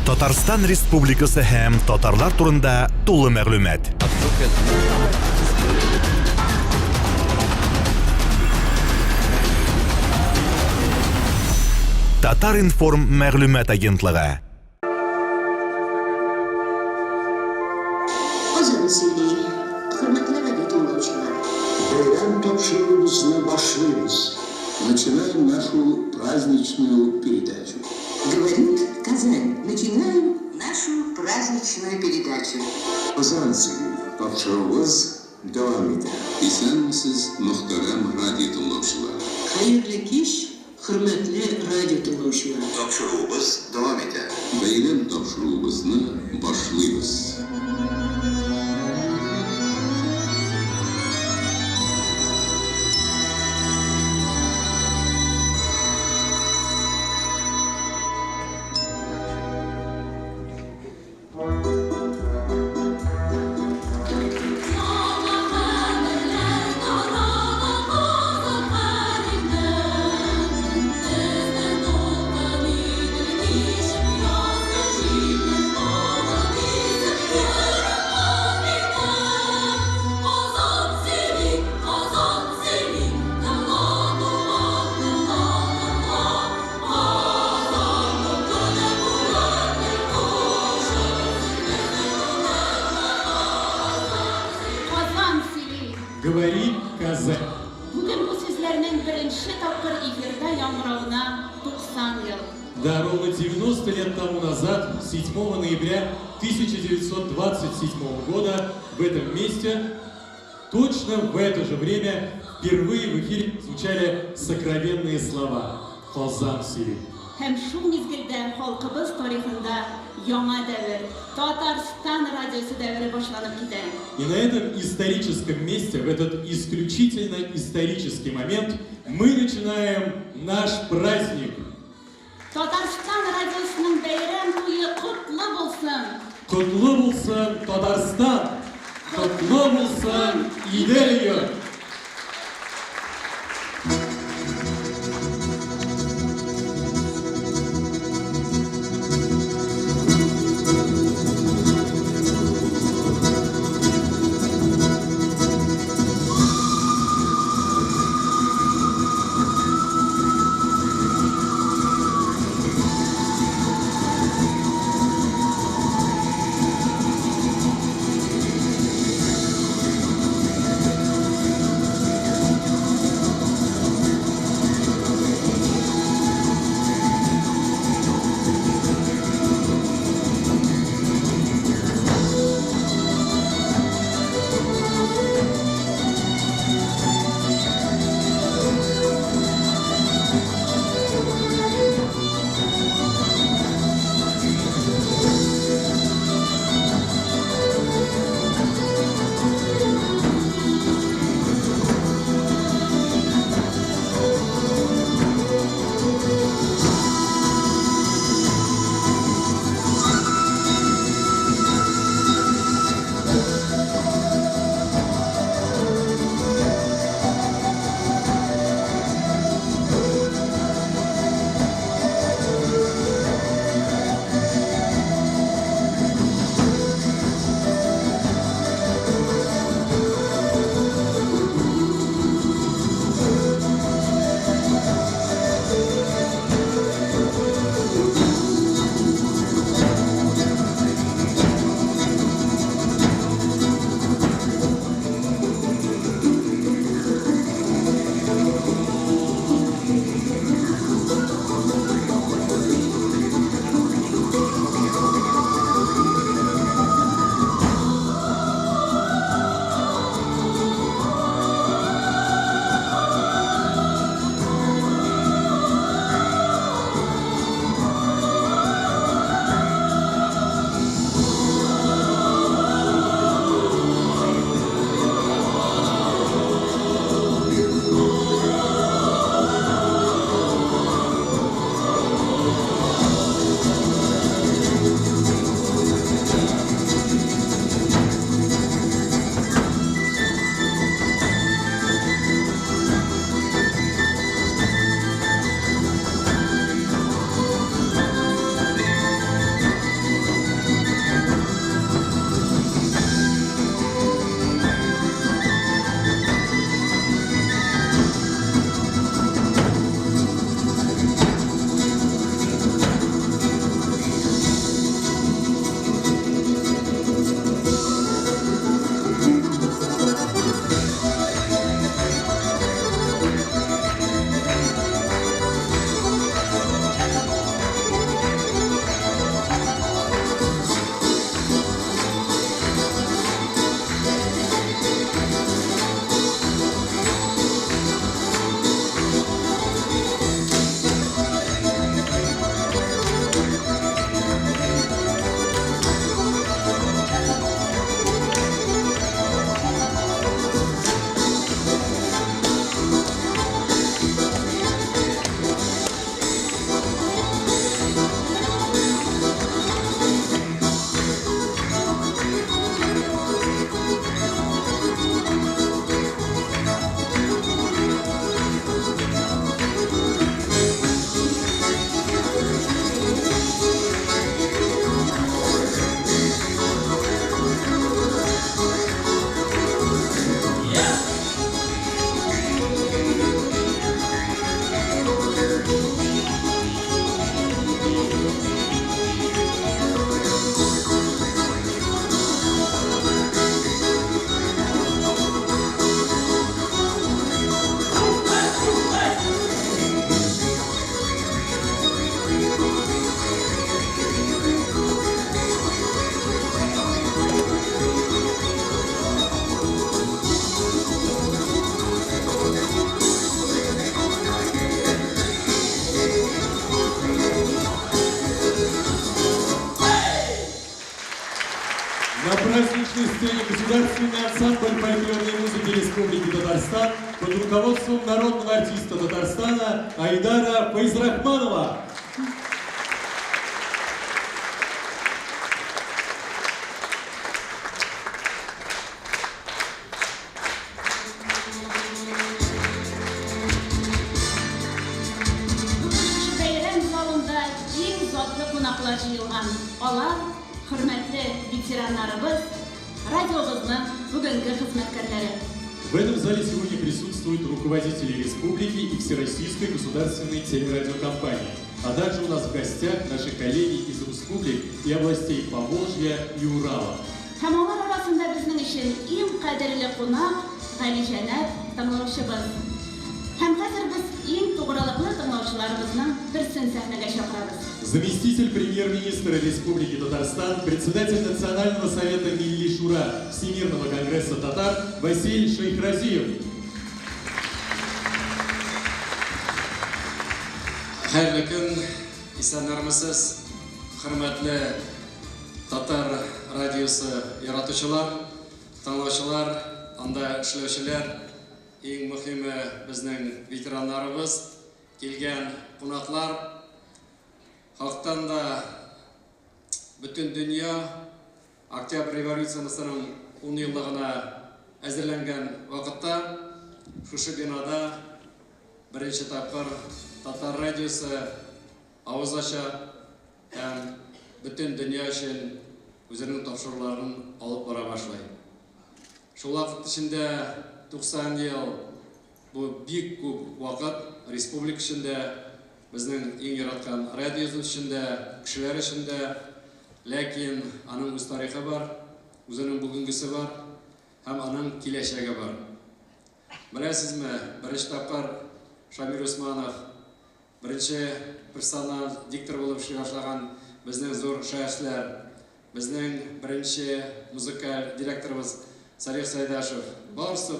Татарстан Республикасы һәм татарлар турында тулы мәгълүмат. Татар информ мәгълүмат агентлыгы. Hürmetli radyo dinleyiciler. Bayram тапшырыгыбызны башлыйбыз. Начинаем нашу праздничную передачу. Говорит Казань. Начинаем нашу праздничную передачу. Казанцеві тапшырыгыбыз devam eder. İsenmisiz muhterem radyo dinleyiciler. Hayırlı kış, hürmetli radyo dinleyiciler. Тапшырыгыбыз devam eder. Bayram тапшырыгыбызны башлыйбыз. Говорит Казань. Bugün bu sizlerinin birinci tapır efirde yağmuruna 90 yıl. Да, ровно 90 лет тому назад, 7 ноября 1927 года, в этом месте, точно в это же время, впервые в эфире звучали сокровенные слова «Казан Сiri». Hem şu mizgilde halkımız tarihinde yama devir, Tatarstan radyosu devri başlanıp gider. И на этом историческом месте, в этот исключительно исторический момент, мы начинаем наш праздник. Tatarstan radyosunun bayram toyu kutlu bulsun. Kutlu bulsun Tatarstan, kutlu bulsun İdeliyor. На праздничной сцене государственный ансамбль фольклорной музыки Республики Татарстан под руководством народного артиста Татарстана Айдара Файзрахманова. Алар, hürmetli ветераннарыбыз, радиобыздың бүгінгі хезмәткәрләре. В этом зале сегодня присутствуют руководители республики и Всероссийской государственной телерадиокомпании, а также у нас в гостях наши коллеги из республик и областей Поволжья и Урала. Һәм алар арасында безнең өчен иң кадерле кунак Галижәнәп тыңлаучыбыз. Һәм хәзер без иң тугрылыклы тыңлаучыларыбызның берсен сәхнәгә чакырабыз. Заместитель премьер-министра Республики Татарстан, председатель Национального совета Милли Шура Всемирного конгресса татар Василий Шейхразиев. Хәерле көн, исәннәрмесез, хөрмәтле татар радиосы яратучылар, тыңлаучылар, анда эшләүчеләр, иң мөһиме безнең ветераннарыбыз, килгән кунаклар, халыктан да бөтен дөнья Октябрь революциясының 10 еллыгына әзерләнгән вакытта шушы бинада беренче тапкыр татар радиосы авыз ача һәм бөтен дөнья өчен үзенең тапшыруларын алып бара башлый. Шул вакыт эчендә 90 ел бу бик күп вакыт республика эчендә безнең иң яраткан радиосы эчендә, кешеләр эчендә, ләкин аның үз тарихы бар, үзенең бүгенгесе бар һәм аның киләчәге бар. Беләсезме, беренче тапкыр Шамил Усманов беренче персонал диктор булып эшли башлаган безнең зур шәхесләр, безнең беренче музыкаль директорыбыз Салих Сайдашев, барсы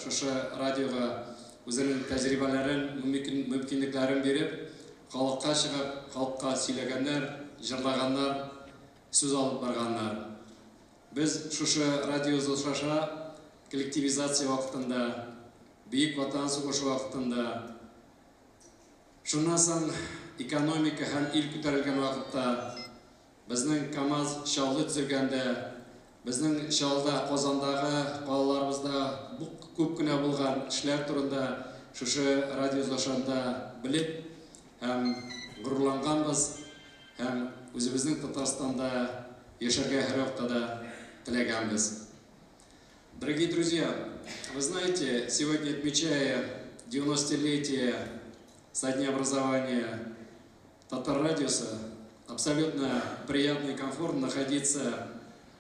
шушы радиога үзенең тәҗрибәләрен, мөмкинлекләрен биреп, халыкка чыгып, халыкка сөйләгәннәр, җырлаганнар, сүз алып барганнар. Без шушы радиозы шаша коллективизация вакытында, Бөек Ватан сугышы вакытында, шуннан соң экономика һәм ил күтәрелгән вакытта, безнең КамАЗ чаллы төзегәндә, безнең Чаллыда, Казандагы калаларыбызда күп кенә булган эшләр турында шушы радиозашанда белеп һәм горурланганбыз һәм үзебезнең Татарстанда яшәргә һәр вакытта теләгәнбез. Дорогие друзья, вы знаете, сегодня отмечая 90-летие со дня образования Татар радиоса, абсолютно приятно и комфортно находиться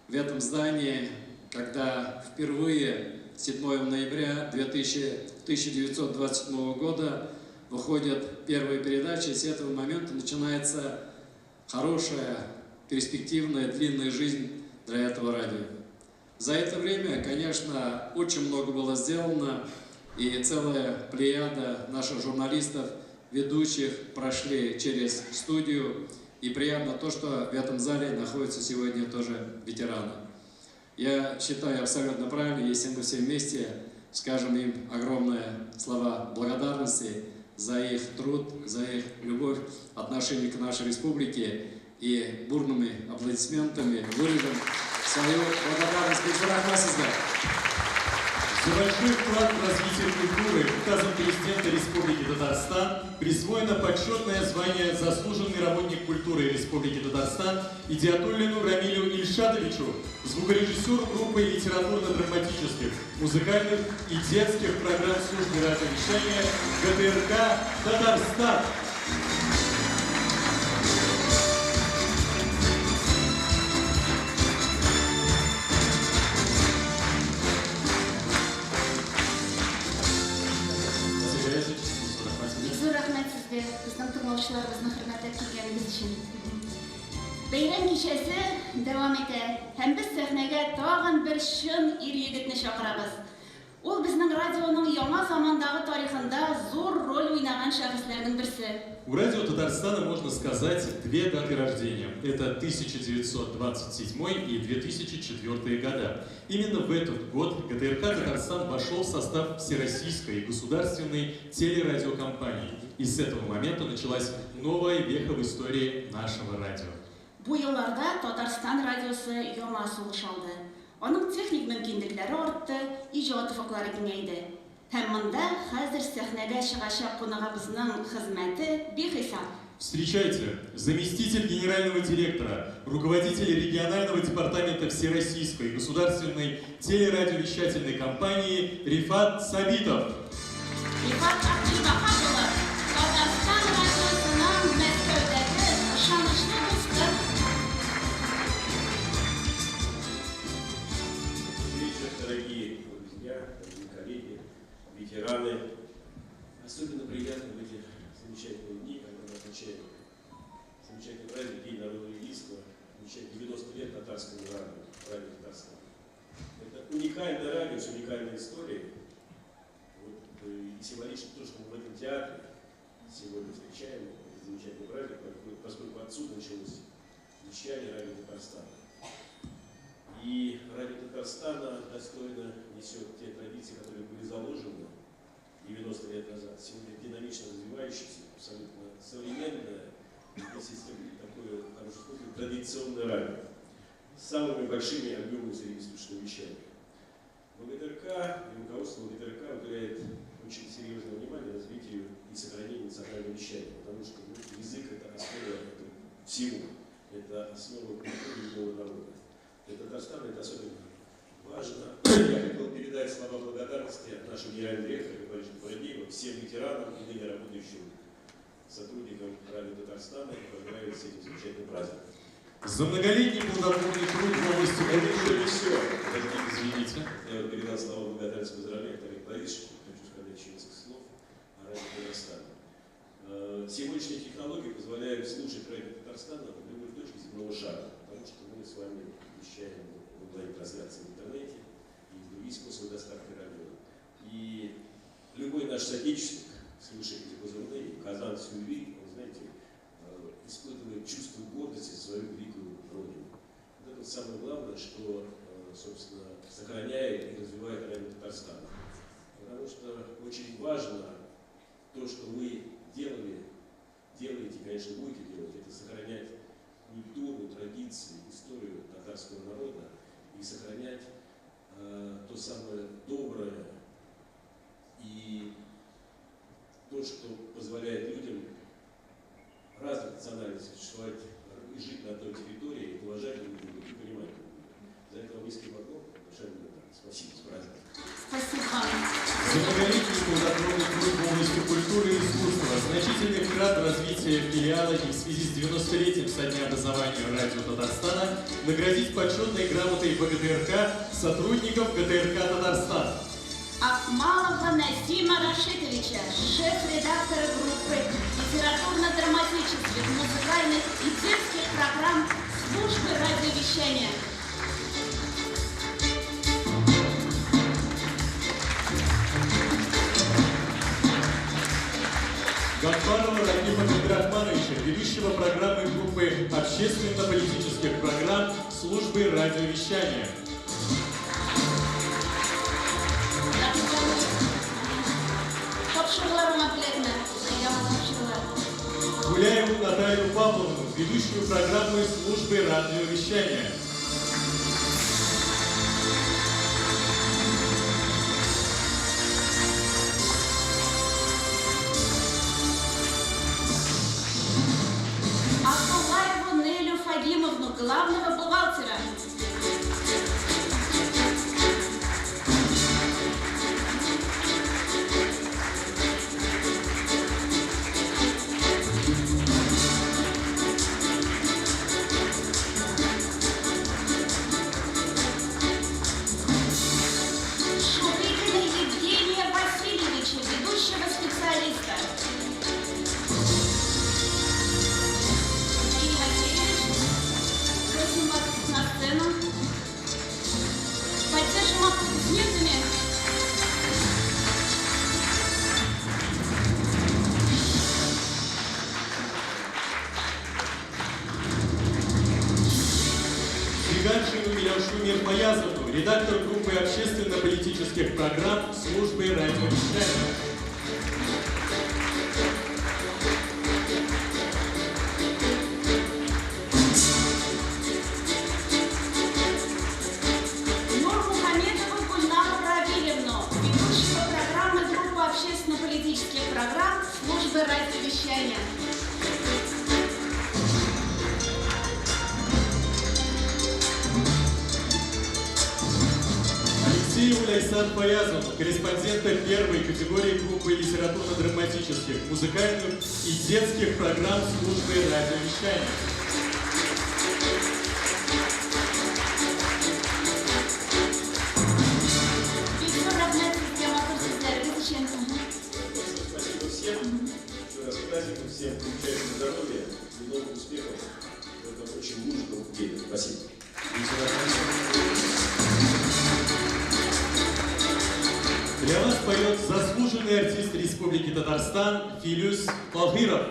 в этом здании, когда впервые 7 ноября 1927 года выходят первые передачи, и с этого момента начинается хорошая, перспективная, длинная жизнь для этого радио. За это время, конечно, очень много было сделано, и целая плеяда наших журналистов, ведущих прошли через студию, и приятно то, что в этом зале находятся сегодня тоже ветераны. Я считаю абсолютно правильно, если мы все вместе скажем им огромные слова благодарности за их труд, за их любовь, отношение к нашей республике, и бурными аплодисментами выразим свою благодарность. За большой вклад в развитие культуры указом президента Республики Татарстан присвоено почетное звание «Заслуженный работник культуры Республики Татарстан» Идиатуллину Рамилю Ильшадовичу, звукорежиссеру группы литературно-драматических, музыкальных и детских программ службы радиовещания ГТРК «Татарстан». Bizning tыңлаучыларыбызны хөрмәтләп килгәнегез өчен. Бәйрәм кичәсе дәвам итә һәм без сәхнәгә тагын бер шын ир-егетне чакырабыз. Ул безнең радионың яңа замандагы тарихында зур роль уйнаган шәхесләрнең берсе. У радио Татарстана можно сказать две даты рождения. Это 1927 и 2004 года. Именно в этот год ГТРК Татарстан вошел в состав Всероссийской государственной телерадиокомпании. И с этого момента началась новая веха в истории нашего радио. Бу елларда Татарстан радиосы яңа сулыш алды. Аның техник мөмкинлекләре артты, иҗат факлары киңәйде. Һәм монда хәзер сәхнәгә чыгачак кунагыбызның хезмәте бихисап. Встречайте, заместитель генерального директора, руководитель регионального департамента Всероссийской государственной телерадиовещательной компании Рифат Сабитов. Рифат Абдулбахатулы, Татарстан радиосының Мәскәүдәге ышанычлы дусты. Вечер, дорогие друзья, дорогие коллеги, ветераны. Особенно приятно в эти замечательные дни, когда мы отмечаем замечательный праздник, День народного единства, отмечаем 90 лет татарскому радио Татарстана. Это уникальное радио с уникальной историей. Вот, и символично то, что мы в этом театре сегодня встречаем этот замечательный праздник, поскольку отсюда началось вещание радио Татарстана. И радио Татарстана достойно несет те традиции, которые были заложены 90 лет назад. Сегодня динамично развивающееся, абсолютно современное, вместе с тем такое хорошее традиционное радио с самыми большими объемами среднеслушного вещания. ВГТРК и руководство ВГТРК уделяет очень серьезное внимание развитию и сохранению национального вещания, потому что язык — это основа всего, это основа культуры любого народа. Для Татарстана это особенно важно. Я хотел передать слова благодарности нашему генеральному директору Борису Бородееву, всем ветеранам и ныне работающим сотрудникам радио Татарстана и поздравить с этим замечательным праздником. За многолетний плодотворный труд в области Это еще не культуры. все. Извините. Я вот передал слова благодарности поздравления Олег Борисовичу, хочу сказать еще несколько слов о радио Татарстана. Сегодняшние технологии позволяют слушать радио Татарстана в любой точке земного шара, потому что мы с вами вещаем в онлайн-трансляции в интернете и другие способы доставки радио. И любой наш соотечественник, слушатель позывные, Казан Сюльви, он, знаете, испытывает чувство гордости за свою великую родину. Вот это самое главное, что, собственно, сохраняет и развивает радио Татарстана. Потому что очень важно то, что вы делаете, конечно, будете делать, это сохранять культуру, традиции, историю татарского народа и сохранять то самое доброе и то, что позволяет людям разных национальностей существовать и жить на той территории, уважать друг друга и понимать друг друга. За это вам низкий поклон, большая благодарность. Спасибо, с праздником. Спасибо вам. За многолетний плодотворный труд в области культуры и искусства, значительный вклад в развитие филиала и в связи с 90-летием со дня образования радио Татарстана наградить почетной грамотой ВГТРК сотрудников ГТРК Татарстан. Акмалова Насима Рашитовича, шеф-редактора группы литературно-драматических, музыкальных и детских программ службы радиовещания. Гафарова Рахима Абдрахмановича, ведущего программы группы общественно-политических программ службы радиовещания. Гуляеву Наталью Павловну, ведущую программы службы радиовещания. Абдуллаеву Нелю Фагимовну, главного бухгалтера. Цыганшину Миляушу Мирпоязовну, редактор группы общественно-политических программ службы радиовещания. Нурмухаметову Гульнару Равильевну, ведущего программы группы общественно-политических программ службы радиовещания. Алексееву Ляйсан Фаязовну, корреспондента первой категории группы литературно-драматических, музыкальных и детских программ службы радиовещания. Спасибо всем. Еще раз с праздником всем. Замечательного здоровья и новых успехов в этом очень нужном деле. Спасибо. Для вас поет заслуженный артист Республики Татарстан Филюс Талхиров.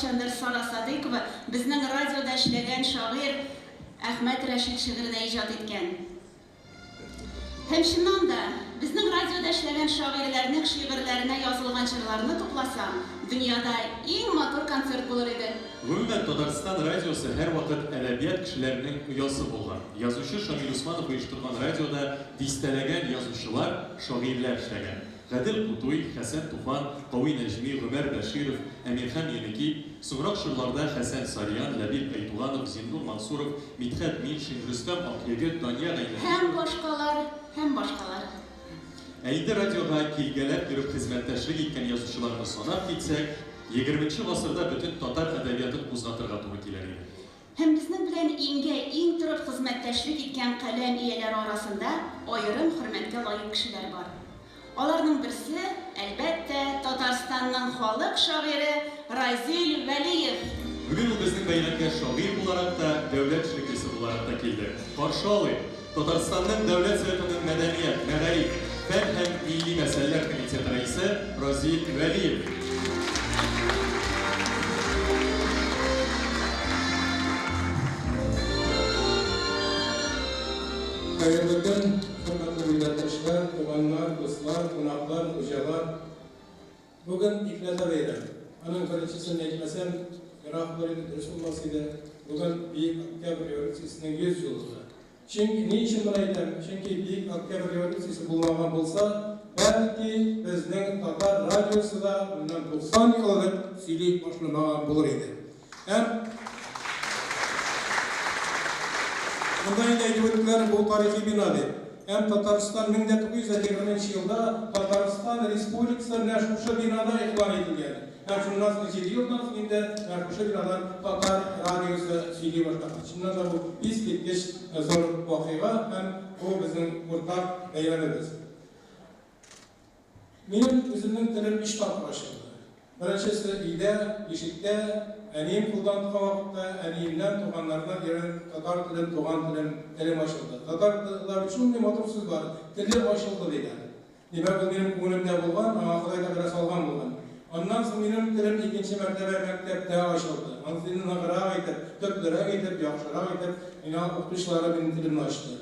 кайчандыр Сара Садыкова безнең радиода эшләгән шагыйрь Әхмәт Рәшид шигырен иҗат иткән. Һәм чыннан да безнең радиода эшләгән шагыйрьләрнең шигырьләренә язылган җырларны тупласам, дөньяда иң матур концерт булыр иде. Гомумән Татарстан радиосы һәрвакыт әдәбият кешеләренең оясы булган. Язучы Шамил Усманов оештырган радиода дистәләгән язучылар, шагыйрьләр эшләгән. Гадел Кутуй, Хәсән Туфан, Кави Нәҗми, Гомәр Бәширов, Әмирхан Яники, соңрак чорларда Хәсән Сарьян, Ләбиб Әйтуганов, Зиннур Мансуров, Мидхәт Миншин, Рөстәм Акъегет, Дания Гайнәшев Һәм башкалар. Ә инде радиога килгәләр йөреп хезмәттәшлек иткән язучыларны санап китсәк, 20нче гасырда бөтен татар әдәбиятын кузгатырга туры килер иде. Һәм безнең белән иң торып хезмәттәшлек иткән каләм ияләре арасында аерым хөрмәткә лаек кешеләр бар. Аларның берсе, әлбәттә, Татарстанның халык шагыйре Разил Вәлиев. Бүген ул безнең бәйрәмгә шагыйрь буларак та, дәүләт эшлеклесе буларак та килде. Каршы алыйк Татарстанның Дәүләт Советының мәдәният, мәгариф, фән һәм милли мәсьәләләр комитеты рәисе Разил Вәлиев. Хәерле көн, хөрмәтле милләттәшләр, туганнар, дуслар, кунаклар, хуҗалар. Бүген икмәтә бәйрәм. Аның беренчесен әйтмәсәм, ярак булыр дөрес булмас иде. Бүген Бөек Октябрь революциясенең 100 еллыгы. Чөнки ни өчен моны әйтәм? Чөнки Бөек Октябрь революциясе булмаган булса, бәлки безнең татар радиосы да bundan 90 ел элек сөйли башламаган булыр иде. Bundan әйтүләр бу тарихи бина дип. Һәм Татарстан 1920 елда Татарстан Республикасы шушы бинада игълан ителгән. Һәм шуннан соң 7 елдан соң инде шушы бинадан татар радиосы сөйли башлаган. Шуннан да бу искиткеч зур вакыйга һәм бу безнең уртак бәйрәмебез. Минем үземнең телем 3 тапкыр ачылды. Беренчесе өйдә, ишектә, әнием кулдан вакытта, әниемнән туганнардан йөргән татар телен, туган телем ачылды. Татар телендә шундый матур сүз бар, теле ачылды дигән. Димәк, минем күңелемдә булган, Ходай да бераз алган булган. Аннан соң минем телем икенче мәртәбә мәктәптә ачылды. Аны ныграк әйтеп, төплерәк әйтеп, яхшырак әйтеп, мине укытучылары минем телемне ачты.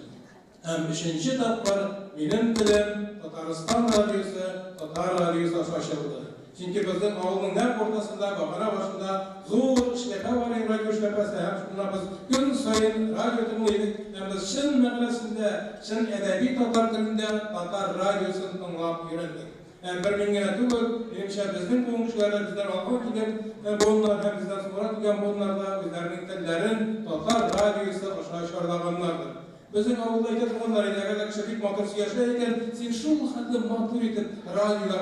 Һәм өченче тапкыр минем телем Татарстан радиосы ачылды. Чөнки безнең авылның нәкъ ортасында, багана башында зур эшләпә бар, радио эшләпәсе. Һәм шуңа без көн саен радио тыңлыйбыз. Һәм без чын мәгънәсендә, чын әдәби татар телендә татар радиосын тыңлап өйрәндек. Һәм бер мин генә түгел, минемчә безнең буынчылар бездән алган килгән буыннар һәм бездән соңрак килгән буыннар да үзләренең телләрен татар радиосы аша чарлаганнардыр. Безнең авылда әйтә торганнар иде, әгәр кеше бик матур сөйләшә икән, син шул хәтле матур итеп радиога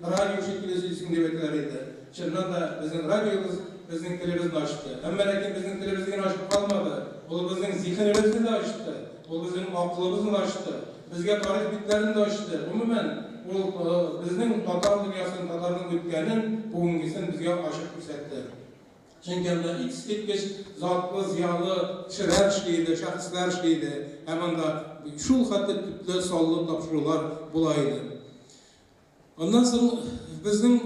радио шикелле сөйлисең дип әйтәләр иде. Чыннан да безнең радиобыз безнең телебезне ачты. Әмма ләкин безнең телебезне генә ачып калмады. Ул безнең зиһенебезне дә ачты. Ул безнең акылыбызны да ачты. Безгә тарих битләрен дә ачты. Гомумән, ул безнең татар дөньясын, татарның үткәнен, бүгенгесен безгә ачып күрсәтте. Чөнки анда искиткеч затлы, зыялы кешеләр эшләйде, шәхесләр эшләйде. Һәм анда шул хәтле төпле саллы тапшырулар була иде. Аннан соң безнең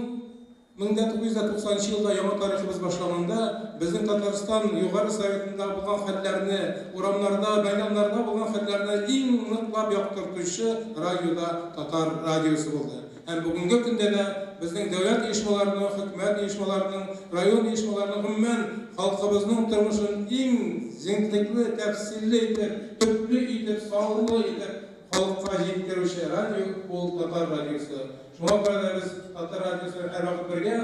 1990 елда яңа тарихыбыз башланганда, безнең Татарстан Югары Советында булган хәлләрне, урамнарда, мәйданнарда булган хәлләрне иң ныклап яктыртучы радиода татар радиосы булды. Һәм бүгенге көндә дә безнең дәүләт оешмаларының, хөкүмәт оешмаларының, район оешмаларының гомумән халкыбызның тормышын иң зинтлекле, тәфсилле итеп, төпле итеп, саллы итеп халыкка җиткерүче радио ул татар радиосы. Шуңа күрә дә без татар радиосы һәрвакыт бергә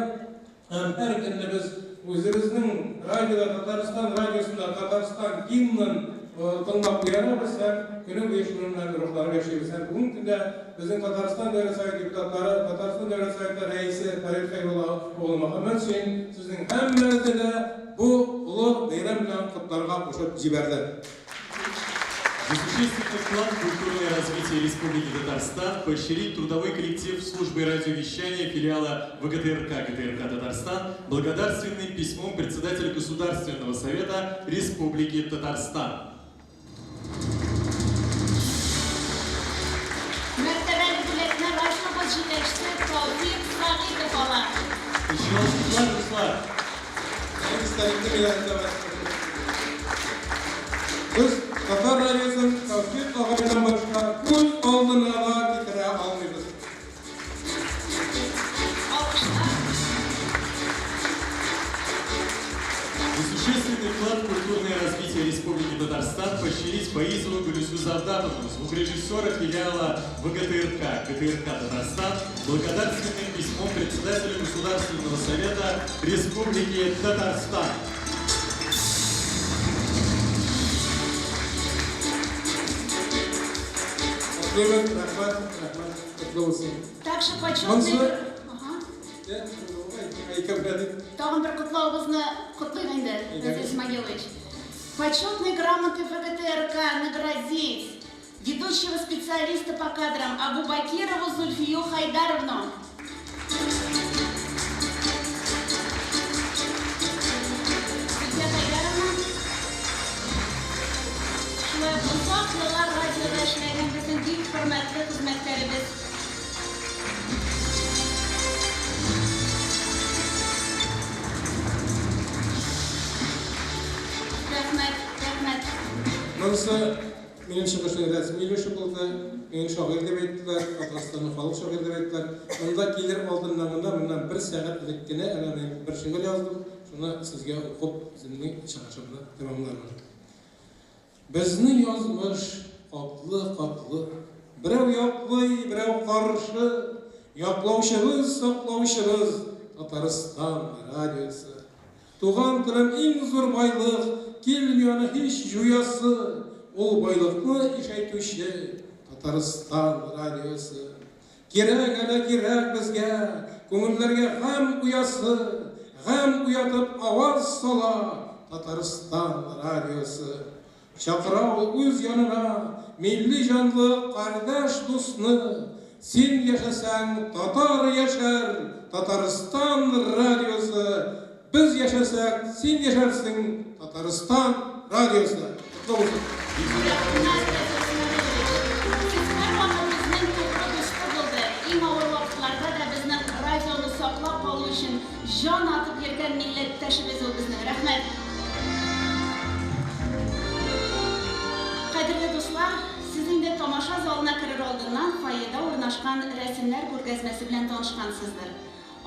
һәм һәр көнне без үзебезнең радиода, Татарстан радиосында Татарстан гимнын тыңлап уянабыз һәм көне буе шуның белән рухланып яшәйбез. Һәм бүгенге көндә безнең Татарстан Дәүләт Советы депутатлары, Татарстан Дәүләт Советы рәисе Фәрит Хәйрулла улы Мөхәммәд Хөсәин сезнең һәммәгезне дә бу улы бәйрәм белән котларга кушып җибәрде. Засущественный вклад в культурное развитие Республики Татарстан поощрит трудовой коллектив службы радиовещания филиала ВГТРК ГТРК Татарстан благодарственным письмом председателя Государственного совета Республики Татарстан. istelikli milletler. Biz Tatar Radyosu'nun tavsiye ağabeyden başka göz aldığına da getire almıyoruz. За существенный вклад в культурное развитие Республики Татарстан поощрились Фаизову Гулюсу Завдатовну, звукорежиссера филиала ВГТРК ГТРК Татарстан, благодарственным письмом председателю Государственного совета Республики Татарстан. Также почетный... Тагын бер котлауыбызны котлыйм инде, Назир Исмагилович. Почетной грамотой ВГТРК наградить ведущего специалиста по кадрам Абубакирову Зульфию Хайдаровну. Зульфия Хайдаровна. Шулай узак еллар радиода эшләгән безнең бик хөрмәтле хезмәткәребез. Монысы менің шығышын рәсми өлші болды, менің шағыр деп айттылар, Атастанның халық шағыр деп айттылар. Мұнда келер алдыннан бір сағат іліккені әлемін бір шыңғыр яздым, шуны сізге оқып, зімнің шағашымды тәмамлармын. Біздің язмыш қаплы, біреу яқлый, біреу қаршы, яқлаушығыз, сақлаушығыз, Татарстан радиосы. Туған тілім ең зор байлық, келмияны еш жуясы, ол байлықты ишайтуші Татарстан радиосы. Керек әлі керек бізге, көңілдерге ғам ұясы, ғам ұятып аваз сала Татарстан радиосы. Шақырау өз янына, милли жанлы қардаш досны, сен яшасаң, татар яшар Татарстан радиосы. Biz yaşasak, sen yaşarsın Tataristan radyosu. Kutlu olsun. Siz her vakit bizning to'g'ri do'sti bo'ldi. Eng og'ir vaqtlarda da bizning radioni saqlab qolish uchun jon atib bergan millatdoshimiz u bizning. Rahmat. Qadrli do'stlar, sizning de tomosha zalına kirir oldindan foyeda o'rnashgan rasmlar ko'rgazmasi bilan tanishgansizdir.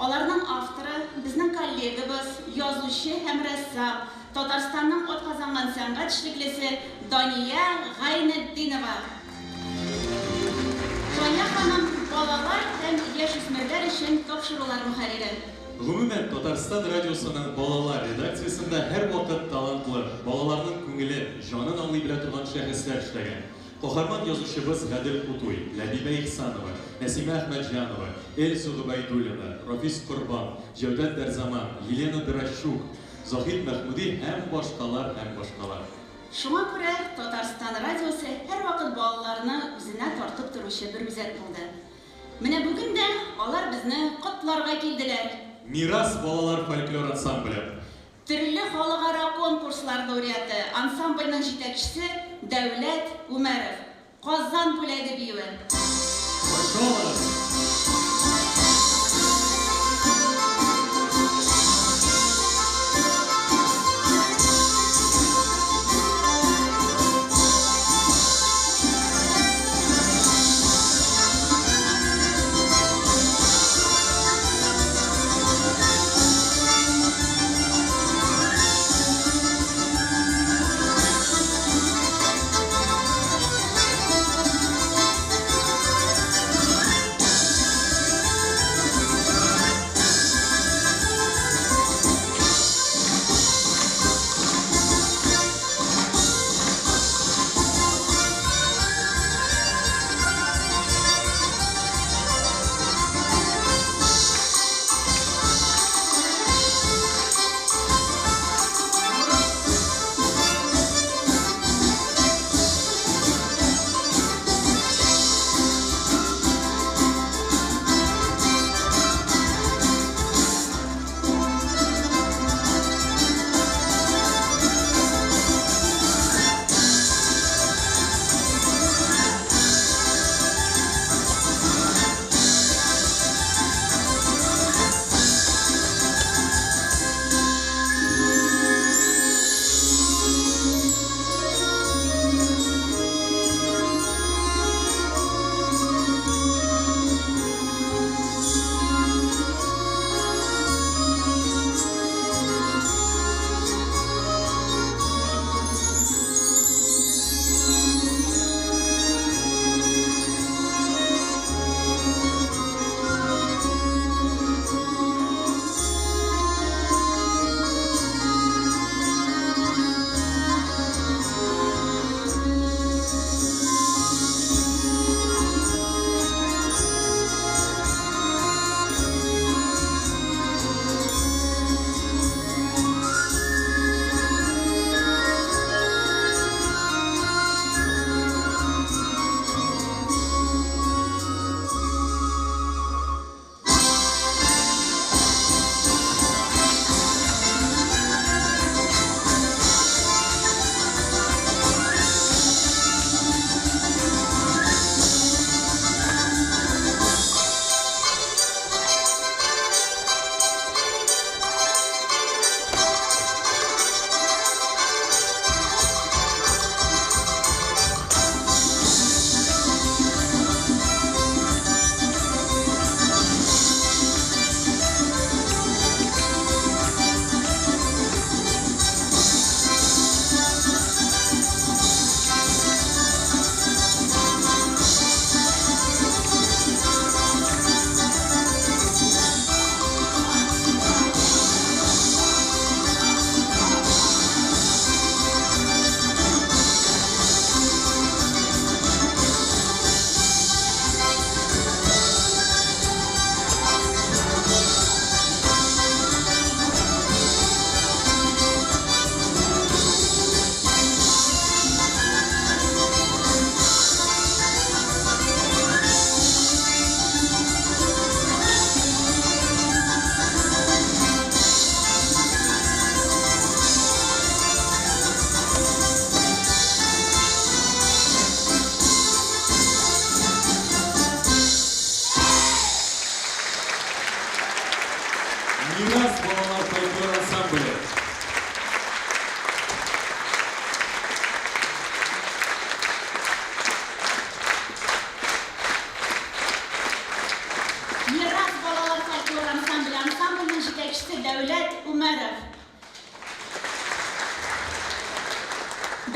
Onlarning avtori bizning kollegamiz, yozuvchi ham rassam, Tataristonning ot qozongan san'at ishliklisi Doniya G'ayniddinova. Doniya xonim bolalar ham yosh-o'smirlar uchun topshiriqlar muharriri. Гомумән Татарстан радиосының балалар редакциясында һәр вакыт талантлы, балаларның күңеле, җанын аңлый белә торган шәхесләр эшләгән. Каһарман язучыбыз Гадел Кутуй, Ләбибә Ихсанова, Нәсимә Әхмәтҗанова, Эльза Губайдуллина, Рафис Корбан, Җәүдәт Дәрзаман, Елена Дырашук, Захид Мәхмүди һәм башкалар. Шуңа күрә Татарстан радиосы һәр вакыт балаларны үзенә тартып торучы бер үзәк булды. Менә бүген дә алар безне котларга килделәр. Мирас балалар фольклор ансамбле. Төрле халыкара конкурслар лауреаты ансамбльнең җитәкчесе Дәүләт Умәров. Казан бүләге биюе.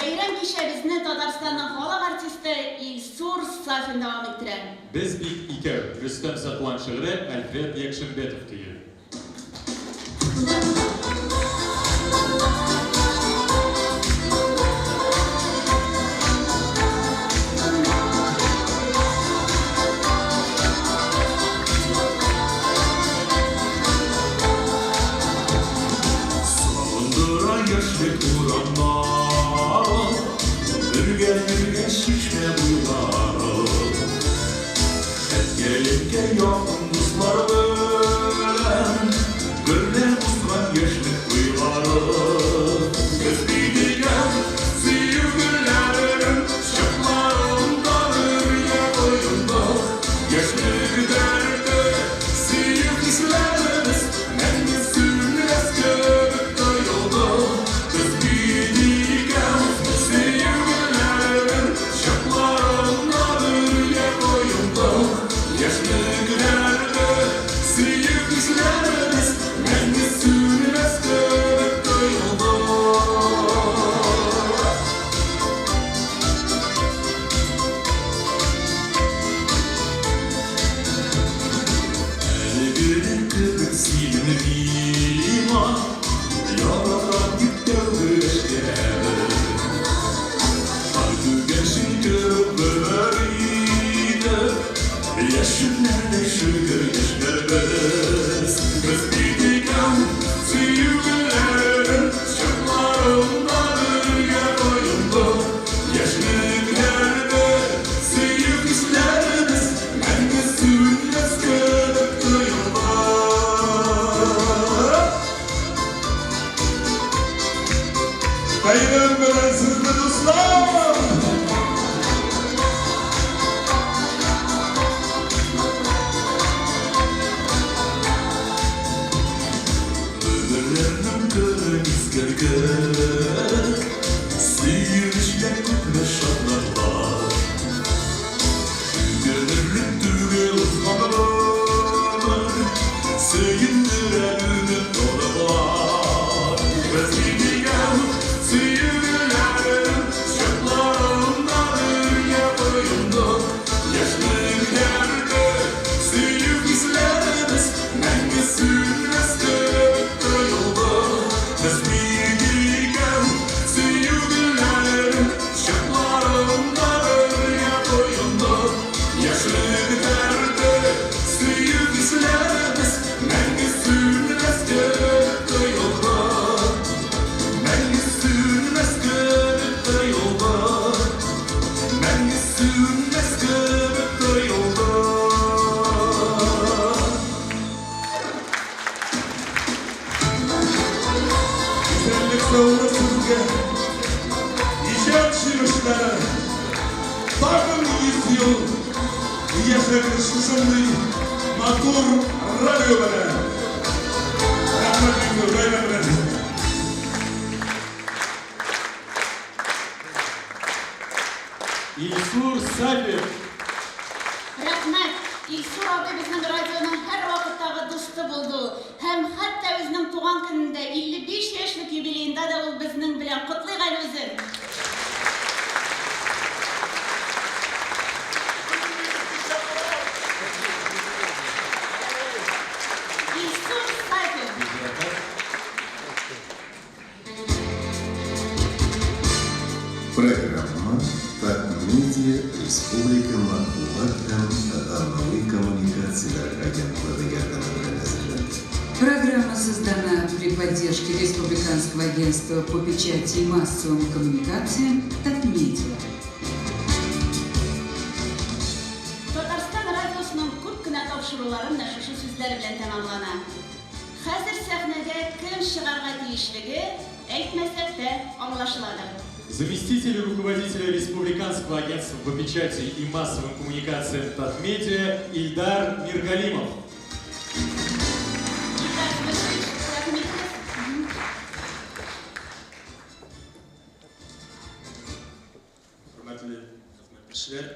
бәйрәм кичәбезне Татарстанның халык артисты Илсур Сафин дәвам иттерә. Без бик икәү, Рөстәм Сатуан шигыре, Альфред Якшинбетов көе. Илсур Сафин. Рәхмәт. Илсур абый безнең радионың һәр вакыттагы дусты булды. Һәм хәтта безнең туган көнендә 55 яшьлек юбилеенда да ул безнең белән котлый әле үзен. Илсур Сафин. Программа «Татмедиа Республика Матбугат һәм оммави коммуникацияләр агентлыгы ярдәмендә әзерләнде. Программа создана при поддержке Республиканского агентства по печати и массовым коммуникациям «Татмедиа». Татарстан радиосының күп кенә тапшыруларын да шушы сүзләр белән тәмамлана. Хәзер сәхнәгә кем чыгарга тиешлеге әйтмәсәк тә аңлашыладыр. Заместитель руководителя Республиканского агентства по печати и массовым коммуникациям Татмедиа Ильдар Миргалимов. Hörmətli xidmətçilər,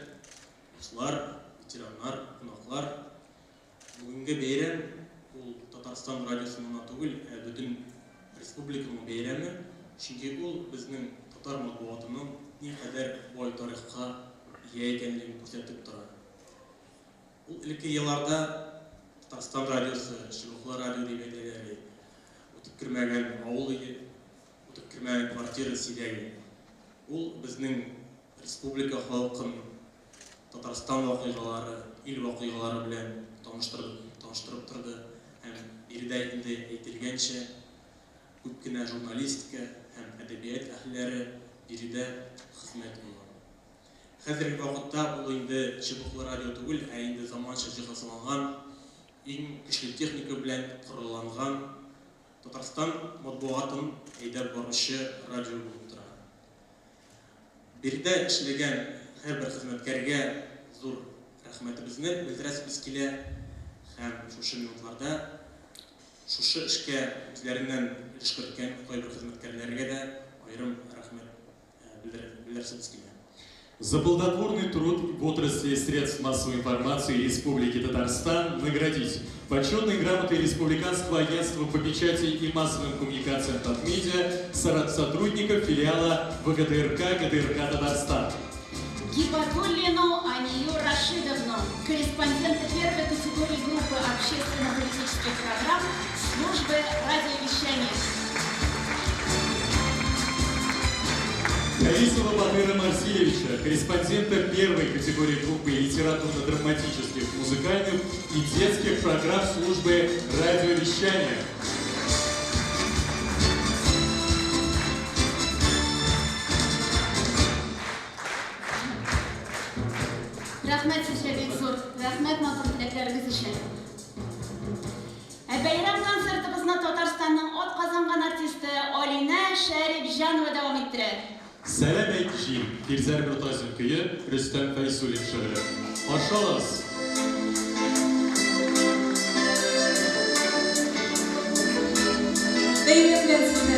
dostlar, ветераннар, qonaqlar. Бүгінгі бәйрәм ул Татарстан радиосының түгел, бүтін республиканың бәйрәме. Чөнки ул безнең татар матбуатының никадәр бай тарихка ия икәнлеген күрсәтеп тора. Ул элекке елларда Татарстан радиосы, Шилухлы радио дип әйтәләр, үтеп кергән авыл иде, үтеп кергән квартира сидәге. Ул безнең республика халкын Татарстан вакыйгалары, ил вакыйгалары белән таныштырып торды. Һәм биредә инде әйтелгәнчә, күп кенә журналистика һәм әдәбият әһелләре биредә хезмәт кылган. Хәзерге вакытта ул инде Шилухлы радио түгел, ә инде заманча җиһазланган, иң көчле техника белән коралланган Татарстан матбугатын әйдәп баручы радио булып тора. Биредә эшләгән һәрбер хезмәткәргә зур рәхмәтебезне белдерәбез килә һәм шушы минутларда шушы эшкә үзләреннән өлеш керткән кайбер хезмәткәрләргә дә аерым рәхмәт белдерәбез килә. За плодотворный труд в отрасли средств массовой информации Республики Татарстан наградить почетной грамотой Республиканского агентства по печати и массовым коммуникациям Татмедиа сотрудников филиала ВГТРК ГТРК Татарстан. Гибатуллину Анию Рашидовну, корреспондента первой категории группы общественно-политических программ службы радиовещания. Борисова Батыра Марсилевича, корреспондента первой категории группы литературно-драматических, музыкальных и детских программ службы радиовещания. Рәхмәт сезгә бик зур, рәхмәт матур теләкләрегез өчен. Бәйрәм концертыбызны Татарстанның атказанган артисты Алина Шәрипҗанова дәвам иттерә. Сәлам әйтчим, Фирзәр Мортазин көе, Рөстәм Фәйсуллин шигыре. Ашалас. Бәйрәм белән сезне.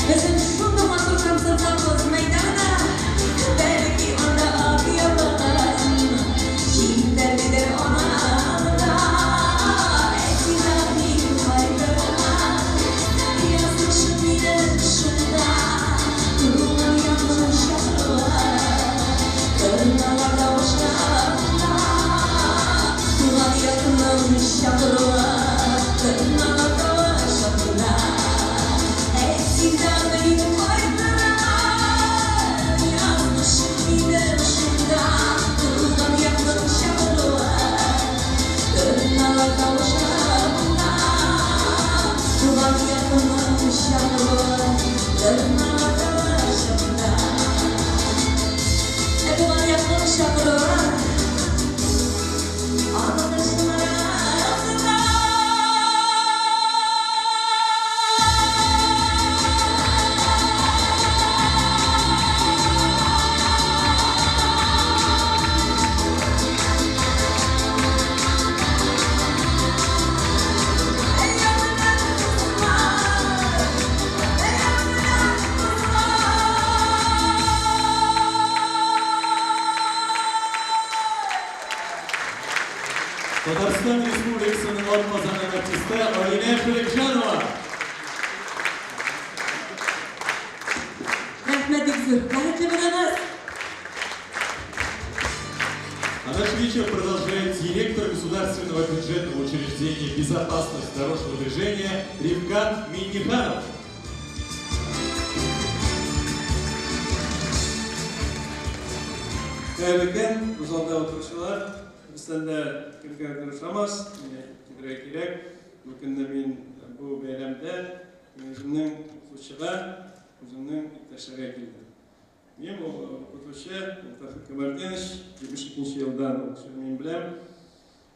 Bizim şunda matur konsertlarımız meydana Татарстан Республикасының отбасының артисті Алина Шеликжанова. А наш вечер продолжает директор государственного бюджетного учреждения «Безопасность дорожного движения» Ривкат Минниханов. Değerli uzalda oturuşlar, bizden de Türkiye'de duruşamaz, керек. Bugün de bu beylemde özümün kutuşuğa, özümün iktaşlara geldim. Мен okutuşu, Tafik Kemerdeniş, 72 yıldan okuşumun bilem,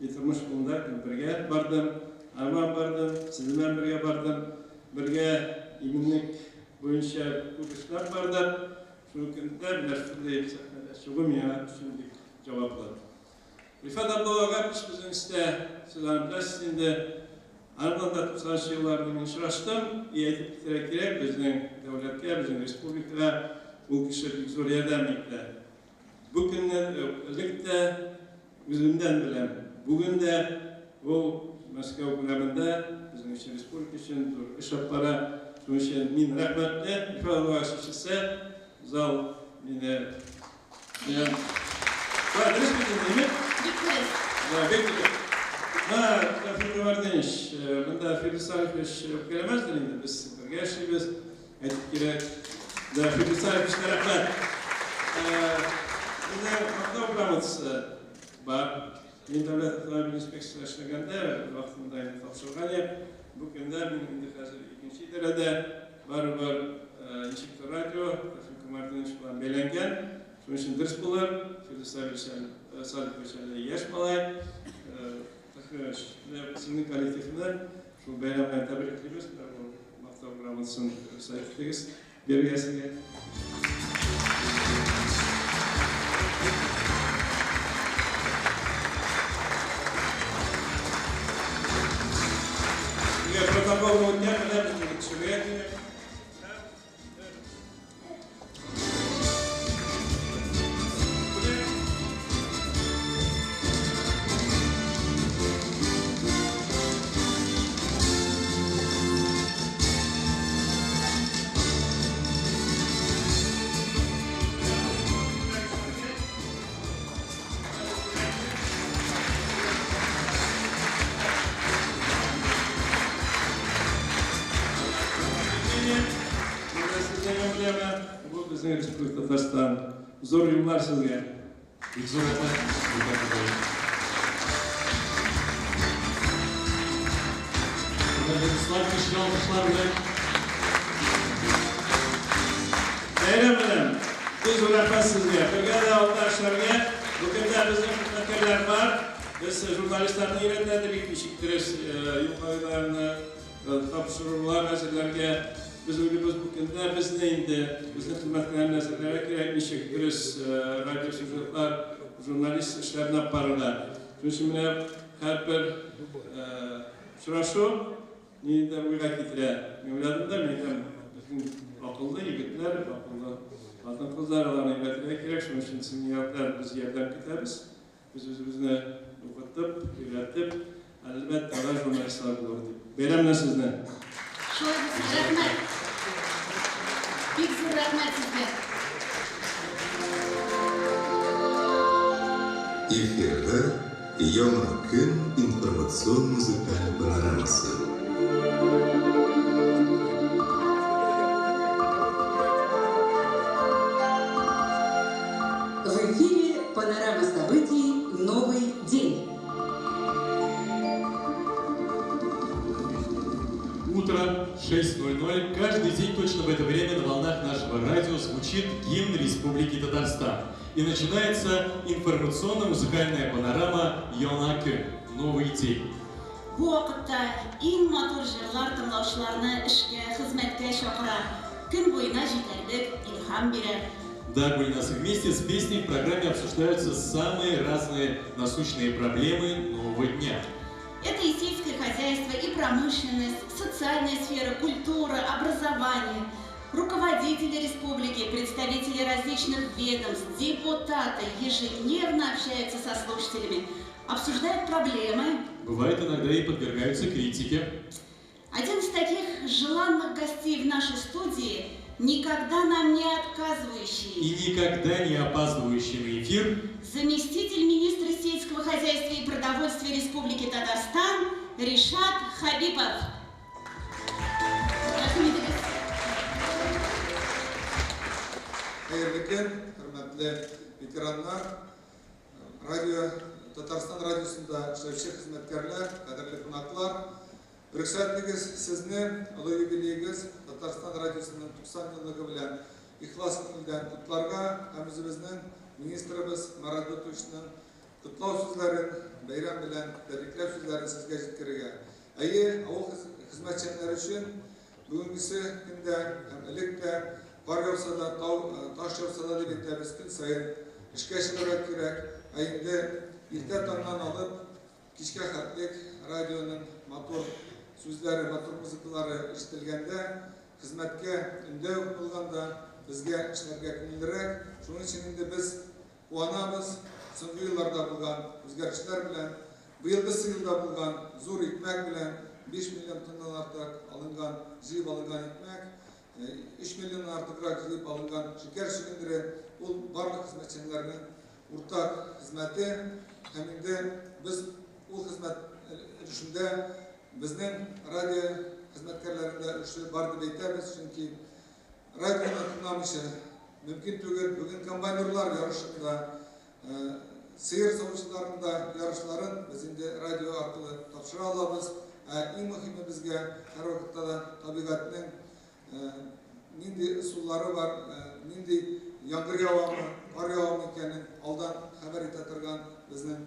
yitirmiş bulundak, birge bardım, Arman bardım, sizinle birge bardım, birge iminlik boyunca kutuşlar bardım. Şu günde birleştirdiği şugum ya, şimdilik cevaplar. Rifat Abdullah'a bizim işte sözlerim bilesinde Arman'da 90 yıllardan uçraştım. İyi etip gerek bizden devletke, bizden respublikaya bu kişilik zor yerden ekler. Bugünden özellikle özümden bilem. Bugün de o Moskova günlerinde bizim için respublik için zor iş yapara. Şunun için min rahmetli. Rifat Abdullah'a şişse zal yine adres bildiğin mi? Bekliyorum. Tafik Kemerdeniş. Bunda Filisarif gelemezdir yine. Biz gerçi biz etip gerek. Filisarif işlerine Bizde maktab grammatısı var. Men davlat avtomobil inspeksiyasida vaqtimda topshirgan. Bu kunda men endi hozir ikkinchi idarada baribir inspektor radio Tafik Kemerdenish bilan beylangan. Shuning uchun durs bo'lar. Filisarif yosh malay. Sizning kollektivni shu bayram bilan tabriklaymiz. Maktab grammatisini saytdingiz. Bergasiga. Протокол дня, когда будет человек. Bu bizim Respublika Tatarstan. Zor yıllar sizge. Zor etmez. Bayram bu zor etmez sizge. Birgada arkadaşlarga bugün de bizim hizmetkarlar var. Biz jurnalistlarni yönetmenlik işiktiriz. Yukarılarını tapşırırlar meselelerge. Biz o'ylamiz bu kunda bizni endi bizni xizmatkorlar narsalarga kerak ishlaymiz, radio syujetlar, jurnalist ishlarini olib boradilar. Shuning uchun mana har bir uchrashuv mendan o'yga keltiradi. Men o'yladimda men ham aqlli yigitlar, aqlli xotin-qizlar ularni o'ylatirga kerak. Shuning uchun sinyorlar biz yordam ketamiz. Biz o'zimizni o'qitib, o'rgatib, albatta ular jurnalistlar bo'ladi. Bayramlar sizni. Rahmat. Big zo'r rahmat sizga. Эфирде Яңа көн информацион-музыкаль панорамасы. В эфире панорама событий «Новый день». Утро 6:00. Каждый день точно в это время на волнах нашего радио звучит гимн Республики Татарстан. И начинается информационно-музыкальная панорама «Яңа көн» – «Новый день». Bu vaqtda eng motor jillar tinglovchilarni ishga, xizmatga chaqira, kun bo'yina yetarlik ilhom beradi. Да, Гульнас, вместе с песней в программе обсуждаются самые разные насущные проблемы нового дня. Это и сельское хозяйство, и промышленность, социальная сфера, культура, образование. Руководители республики, представители различных ведомств, депутаты ежедневно общаются со слушателями, обсуждают проблемы. Бывает, иногда и подвергаются критике. Один из таких желанных гостей в нашей студии, никогда нам не отказывающий. И никогда не опаздывающий на эфир. Заместитель министра сельского хозяйства и продовольствия Республики Татарстан Ришат Хабипов. Hürmetli veteranlar, Татарстан радиосында эшләүче хезмәткәрләр, кадерле кунаклар, рөхсәтлегез сезне олы юбилейгез Татарстан радиосының 90 еллыгы белән ихлас күңелдән котларга һәм үзебезнең министрыбыз Марат Бөтүшнең котлау сүзләрен, бәйрәм белән тәбрикләү сүзләрен сезгә җиткерергә. Авыл хезмәтчәннәре өчен бүгенгесе көндә һәм элек тә кар яуса да, таш яуса да дип әйтәбез, көн саен эшкә чыгарга кирәк. Инде иртә таңнан алып кичкә хәтлек радионың мотор сүзләре, мотор музыкалары ишетелгәндә, хезмәткә өндәү булганда безгә эшләргә күңеллерәк. Шуның өчен инде без куанабыз. Соңгы елларда булган үзгәрешләр белән, быелгысы елда булган зур икмәк белән 5 миллион тоннан артык алынган, җыеп алынган икмәк, 3 миллион артыграк җыеп алынган шикәр шигендере, ул барлык хезмәтчәннәрнең уртак хезмәте. Һәм инде без ул хезмәт өлешендә безнең радио хезмәткәрләрендә өлеше бар дип әйтәбез, чөнки радионы тыңламыйча мөмкин түгел. Бүген комбайнерлар ярышында, сыер савучыларында ярышларын без инде радио аркылы тапшыра алабыз. Иң мөһиме безгә һәр вакытта да табигатьнең нинди сулары бар, нинди яңгыр явамы, кар явамы икәнен алдан хәбәр итә торган безнең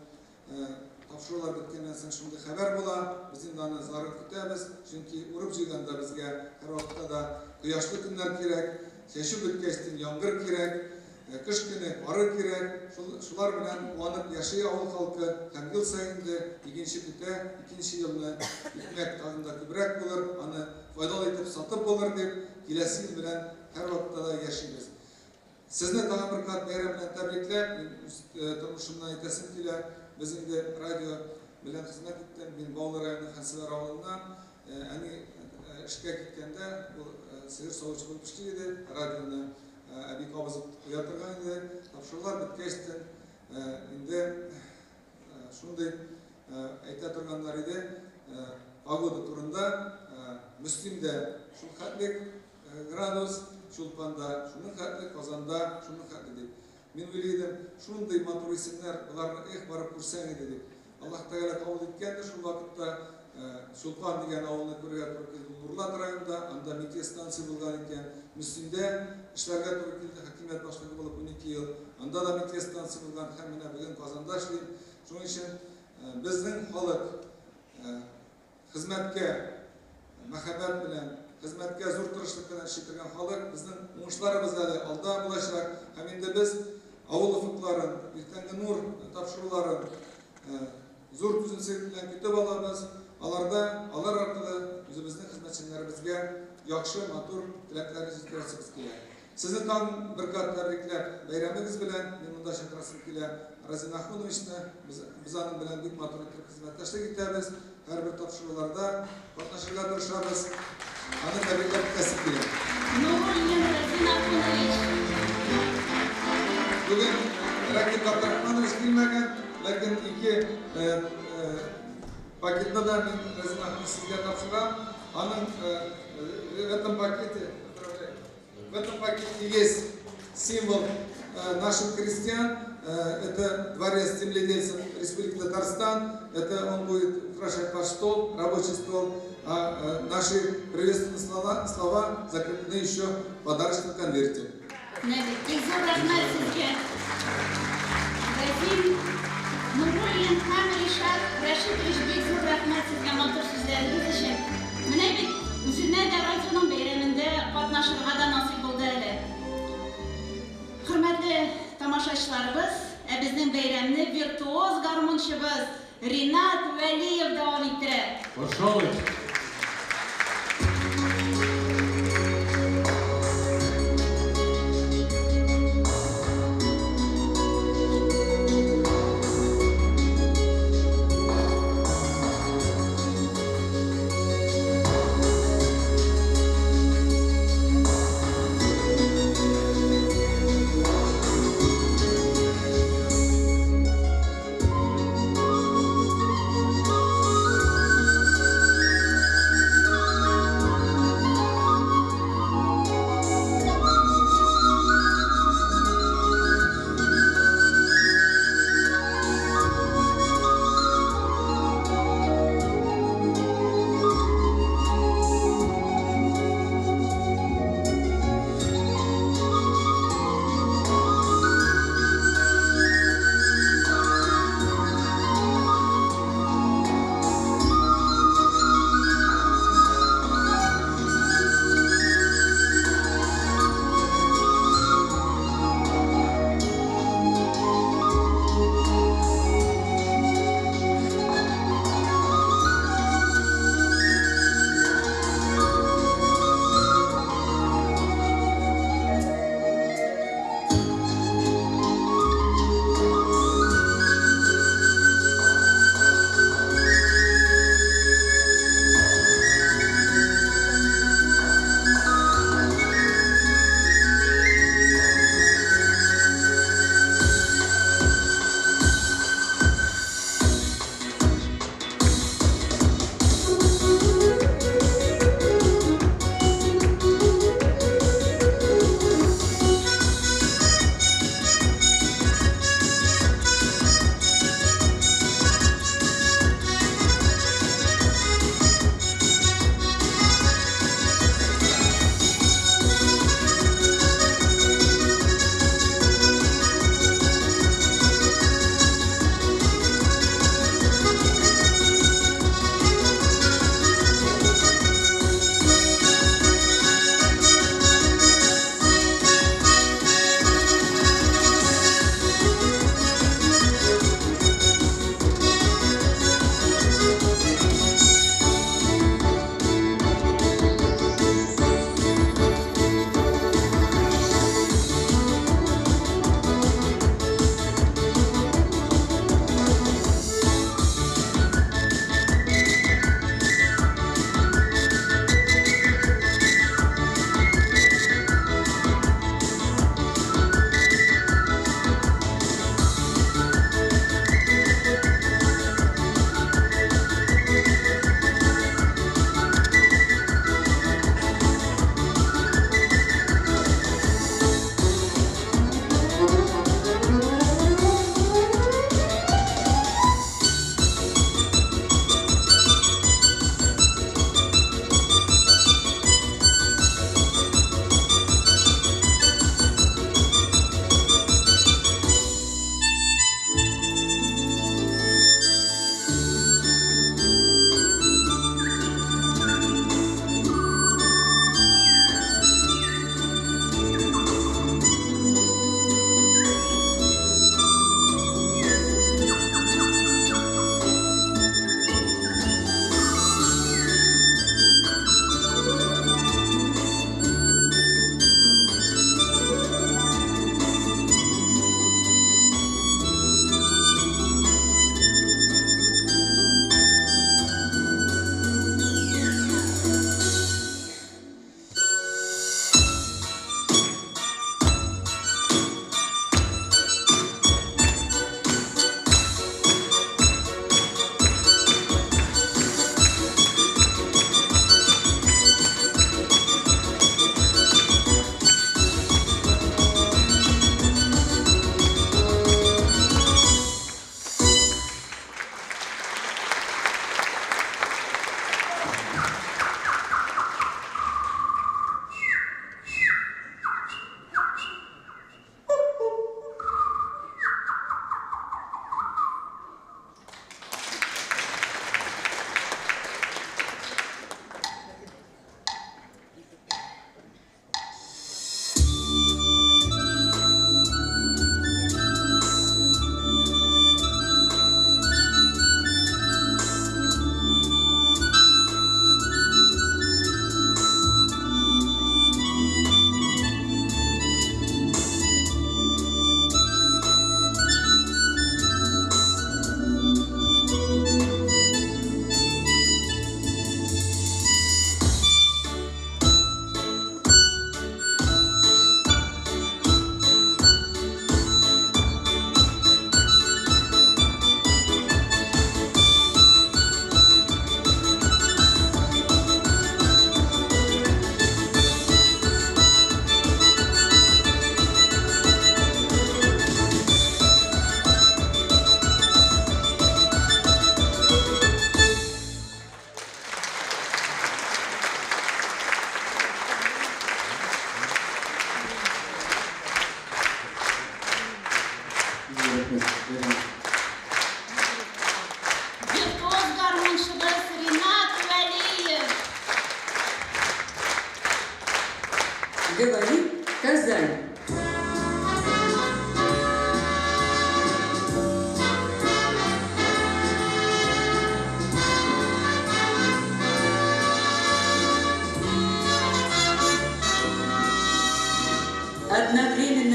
тапшырулар беткәннән соң шундый хәбәр була. Без инде аны зарык көтәбез, чөнки урып җыйганда безгә һәр вакытта да кояшлы көннәр кирәк, чәчү беткәчтен яңгыр кирәк, кыш көне кары кирәк. Шулар белән куанып яши авыл халкы. Һәм ел саен икенче көтә, икенче елны икмәк тагын да күбрәк булыр, аны файдалы итеп сатып булыр дип, киләсе ел белән һәр вакытта да яшибез. Сезне тагын бер кат бәйрәм белән тәбрикләп, тормышымнан әйтәсем килә. Без инде радио белән хезмәт иттем. Мин Баулы районы Хәнсәвәр авылыннан. Әни эшкә киткәндә ул сыер савучы булып эшли иде. Радионы әби кабызып куя торган иде. Тапшырулар беткәчтен инде шундый әйтә торганнар иде. Погода турында Мөслимдә шул хәтлек градус, Чулпанда шуның хәтле, Казанда шуның хәтле дип. Мин уйлыйдым, шундый матур исемнәр, буларны барып күрсәң иде дип. Аллаһ Тәгалә кабул иткәндер. Шул вакытта Чулпан дигән авылны күрергә туры килде. Бурлат районында, анда метеостанция булган икән. Мөслимдә эшләргә туры килде. Хакимият башлыгы булып 12 ел. Анда да метеостанция булган һәм менә бүген Казанда эшлим. Шуның өчен безнең халык хезмәткә мәхәббәт белән, хезмәткә зур тырышлык белән эшләгән халык, безнең уңышларыбыз әле алда булачак. Һәм инде без авыл офыкларын, иртәнге нур тапшыруларын зур түземсезлек белән көтеп алабыз. Алар аркылы үзебезнең хезмәтчеләребезгә яхшы, матур теләкләрне җиткерәсебез килә. Сезне тагын бер кат тәбрикләп, бәйрәмегез белән мин монда чакырасым килә. Разин Ахмудовичны без аның белән бик матур итеп хезмәттәшлек итәбез. Һәрбер тапшыруларда катнашырга тырышабыз. Аны тәбрикләп китәсем килә. Разин Ахмудович. Бүген Ракит Абдрахманович килмәгән, ләкин ике пакетны да мин Разин Ахмудович сезгә тапшырам. Аның в этом пакете есть символ наших крестьян. Это дворец земледельцев Республики Татарстан. Это он будет украшать ваш стол, рабочий стол. А наши приветственные слова закреплены еще в подарочном конверте. Нуруллин һәм Ришат Рәшитович бик зур рәхмәт сезгә матур сүзләрегез өчен. Менә бит үзенә дә радионың бәйрәмендә катнашырга да насыйп булды әле. Хөрмәтле тамашачыларыбыз, безнең бәйрәмне виртуоз гармончыбыз Ринат Вәлиев дәвам иттерә. Пожалуйста.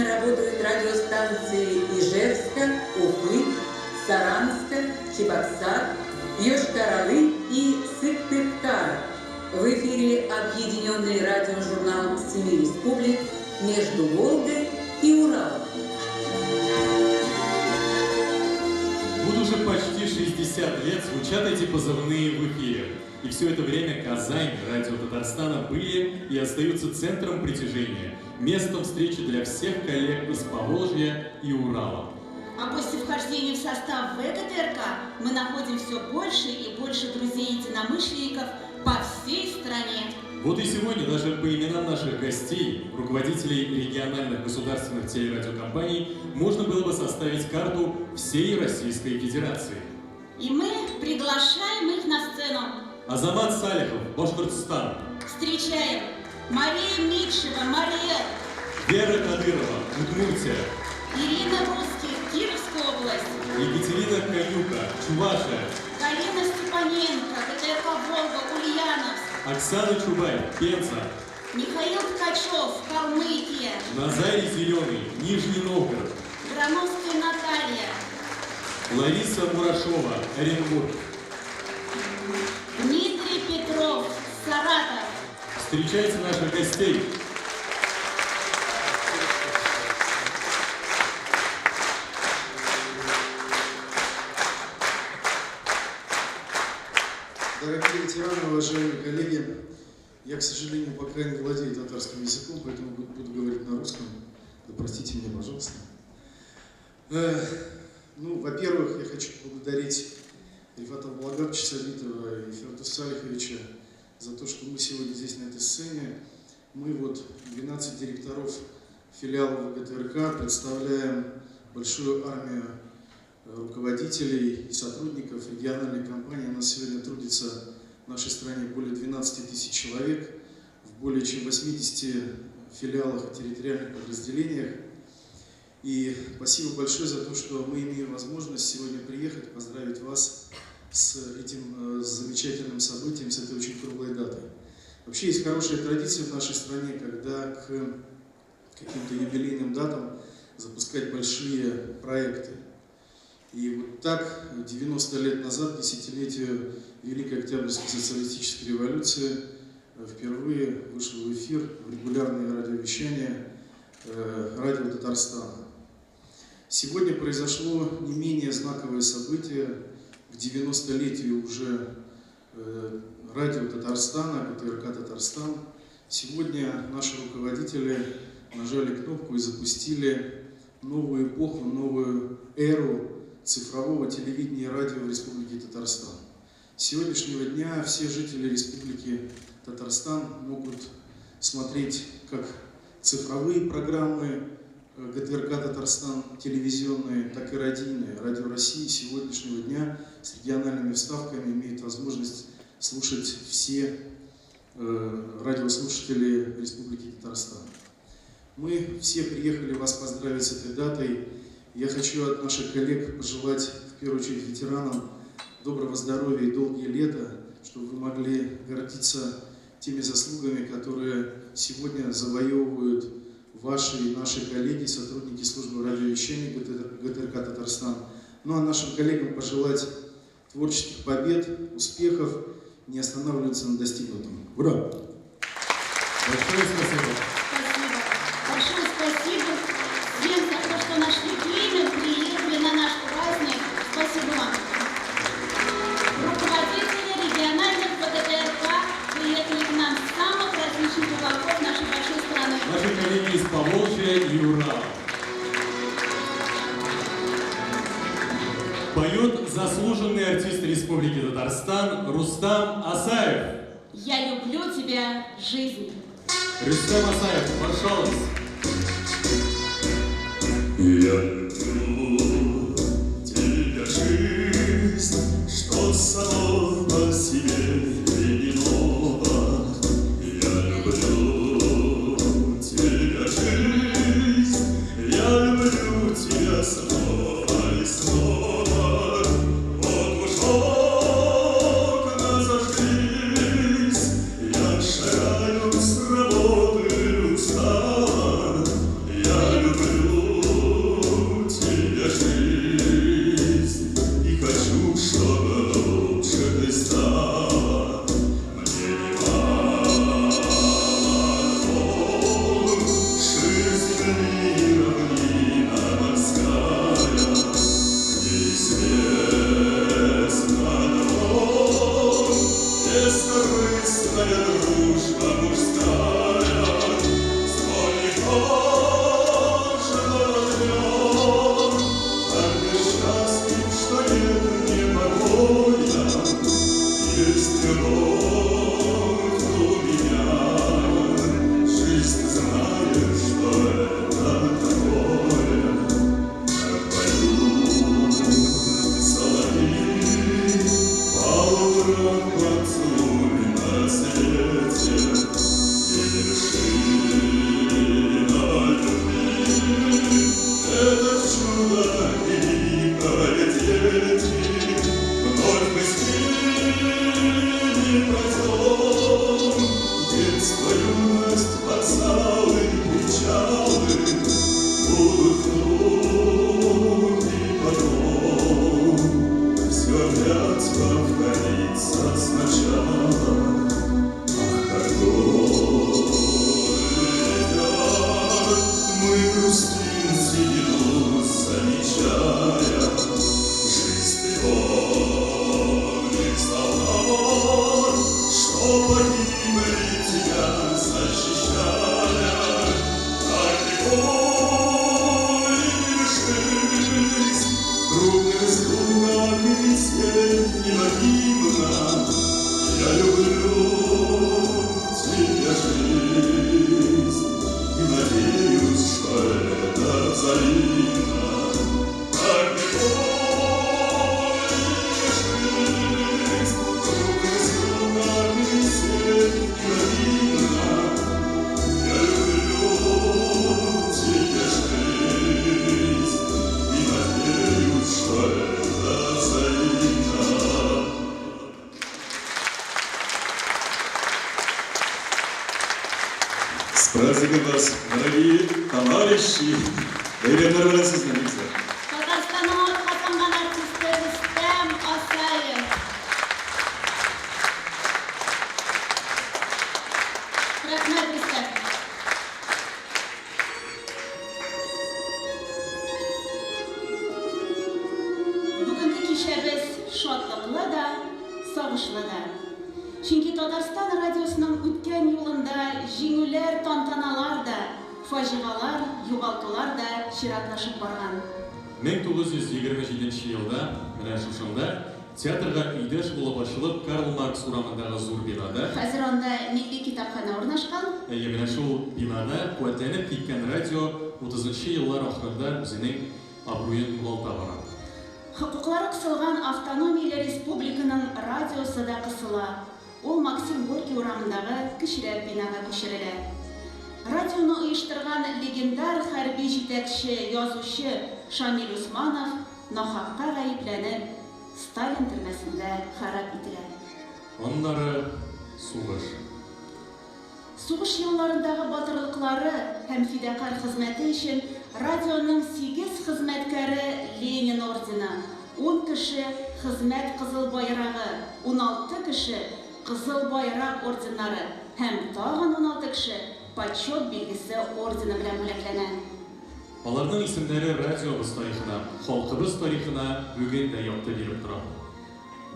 Сегодня работают радиостанции Ижевска, Уфы, Саранска, Чебоксар, Йошкар-Олы и Сыктывкара. В эфире объединенный радиожурнал «Семи республик» между Волгой и Уралом. Вот уже почти 60 лет звучат эти позывные в эфире. И все это время Казань, радио Татарстана были и остаются центром притяжения, местом встречи для всех коллег из Поволжья и Урала. А после вхождения в состав ВГТРК мы находим все больше и больше друзей-единомышленников по всей стране. Вот и сегодня даже по именам наших гостей, руководителей региональных государственных телерадиокомпаний, можно было бы составить карту всей Российской Федерации. И мы приглашаем их на сцену. Азамат Салихов, Башкортостан. Встречаем Мария Митшева, Мария. Вера Кадырова, Удмуртия. Ирина Русских, Кировская область. Екатерина Конюка, Чувашия. Галина Степаненко, ГТРК Волга, Ульяновск. Оксана Чубай, Пенза. Михаил Ткачев, Калмыкия. Назарий Зеленый, Нижний Новгород. Грановская Наталья. Лариса Мурашова, Оренбург. Дмитрий Петров, Саратов. Встречайте наших гостей. Дорогие ветераны, уважаемые коллеги, я, к сожалению, пока не владею татарским языком, поэтому буду говорить на русском. Да простите меня, пожалуйста. Во-первых, я хочу поблагодарить Рифата Благовича Сабитова и Фердуса Салиховича за то, что мы сегодня здесь на этой сцене. Мы 12 директоров филиалов ВГТРК представляем большую армию руководителей и сотрудников региональной компании. У нас сегодня трудится в нашей стране более 12 тысяч человек в более чем 80 филиалах и территориальных подразделениях. И спасибо большое за то, что мы имеем возможность сегодня приехать, поздравить вас с этим замечательным событием, с этой очень круглой датой. Вообще есть хорошая традиция в нашей стране, когда к каким-то юбилейным датам запускать большие проекты. И вот так 90 лет назад, к десятилетию Великой Октябрьской социалистической революции, впервые вышел в эфир в регулярное радиовещание радио Татарстана. Сегодня произошло не менее знаковое событие к 90-летию уже радио Татарстана, ГТРК Татарстан. Сегодня наши руководители нажали кнопку и запустили новую эпоху, новую эру цифрового телевидения и радио в Республике Татарстан. С сегодняшнего дня все жители Республики Татарстан могут смотреть как цифровые программы ГТРК Татарстан, телевизионные, так и радийные. Радио России с сегодняшнего дня с региональными вставками имеет возможность слушать все радиослушатели Республики Татарстан. Мы все приехали вас поздравить с этой датой. Я хочу от наших коллег пожелать, в первую очередь, ветеранам доброго здоровья и долгие лета, чтобы вы могли гордиться теми заслугами, которые сегодня завоевывают ваши и наши коллеги, сотрудники службы радиовещания ГТРК Татарстан. Ну а нашим коллегам пожелать творческих побед, успехов, не останавливаться на достигнутом. Ура! Большое спасибо. Спасибо. Большое спасибо всем за то, что нашли время, приехали на наш праздник. Спасибо вам. Руководители региональных ВГТРК приехали к нам с самых различных уголков нашей большой страны. Наши коллеги из Поволжья и Урала. Поет заслуженный артист Республики Татарстан Рустам Асаев. Я люблю тебя, жизнь. Рустам Асаев, пожалуйста. Я люблю тебя, жизнь, что само по себе иного. Я люблю тебя, жизнь, я люблю тебя снова и снова. Вот уж окна зажглись, я шагаю с работы устала. Я люблю мысли равнина морская, неизвестно давно, бескорыстная дружба мужская, столь нехожена днем, так несчастным, что нет мне покоя, есть любовь у меня. Жизнь знает, что это такое, как поют соловьи по лугам поцелуй на свете и вершина любви. Это чудо великое, дети, вновь мы с ними пройдем. Детство, юность, вокзалы, печалы будут вновь и потом. Все опять повторится сначала. Ах, как годы летят, мы грустим седину, замечая жизнь тревожных солдат, что погибли тебя защищая. Так легко и лишись трудных стругах и свет невидимно. Я люблю тебя, жизнь, и надеюсь, что это взаимно. Так легко и лишись трудных стругах и свет невидимно. Я люблю тебя, жизнь, и надеюсь, что это взаимно. С праздником вас, дорогие товарищи! Бәйрәмнәр белән сезне, Мирза. Татарстанның атказанган артисты Рөстәм Асаев. Рәхмәт, Рөстәм. Бүгенге кичәбез шатлыклы да, сагышлы да. Чөнки Татарстан радиосының үткән юлында җиңүләр, тантаналар да, фаҗигалар, югалтулар да чиратлашып барган. 1927 елда, менә шушында, театрга өйдәш булып ачылып Карл Маркс урамындагы зур бинада, Хәзер анда милли китапхана урнашкан. менә шул бинада куәтләнеп киткән радио 30-нчы еллар ахырында үзенең абруен югалта бара. Хокуклары кысылган автономияле республиканың радиосы да кысыла. Ул Максим Горький урамындагы кечерәк бинага күчерелә. Радионы оештырган легендар хәрби җитәкче, язучы Шамил Усманов нахакка гаепләнеп Сталин төрмәсендә харап ителә. Аннары сугыш. Сугыш елларындагы батырлыклары һәм фидакар хезмәте өчен радионың 8 хезмәткәре Ленин ордены, 10 кеше хезмәт кызыл байрагы, 16 кеше кызыл байрак орденнары һәм тагын 16 кеше почет билгесе ордены белән бүләкләнә. Аларның исемнәре радиобыз тарихына, халкыбыз тарихына бүген дә якты биреп тора.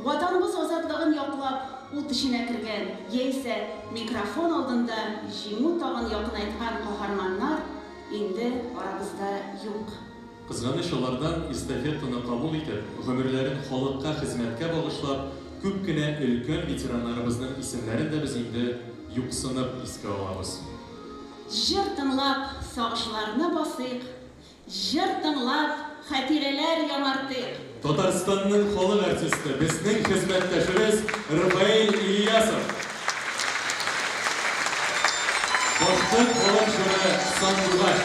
Ватаныбыз азатлыгын яклап, ут эченә кергән, яисә микрофон алдында җиңү тагын якынайткан каһарманнар инде арабызда юк. Кызганыч алардан эстафетаны кабул итеп, гомерләрен халыкка хезмәткә багышлап, күп кенә өлкән ветераннарыбызның исемнәрен дә без инде юксынып искә алабыз. Җыр тыңлап, сагышларны басыйк, җыр тыңлап, хатирәләр яңартыйк. Татарстанның халык артисты, безнең хезмәттәшебез Рафаэль Ильясов. Башкорт халык җыры Сандугач.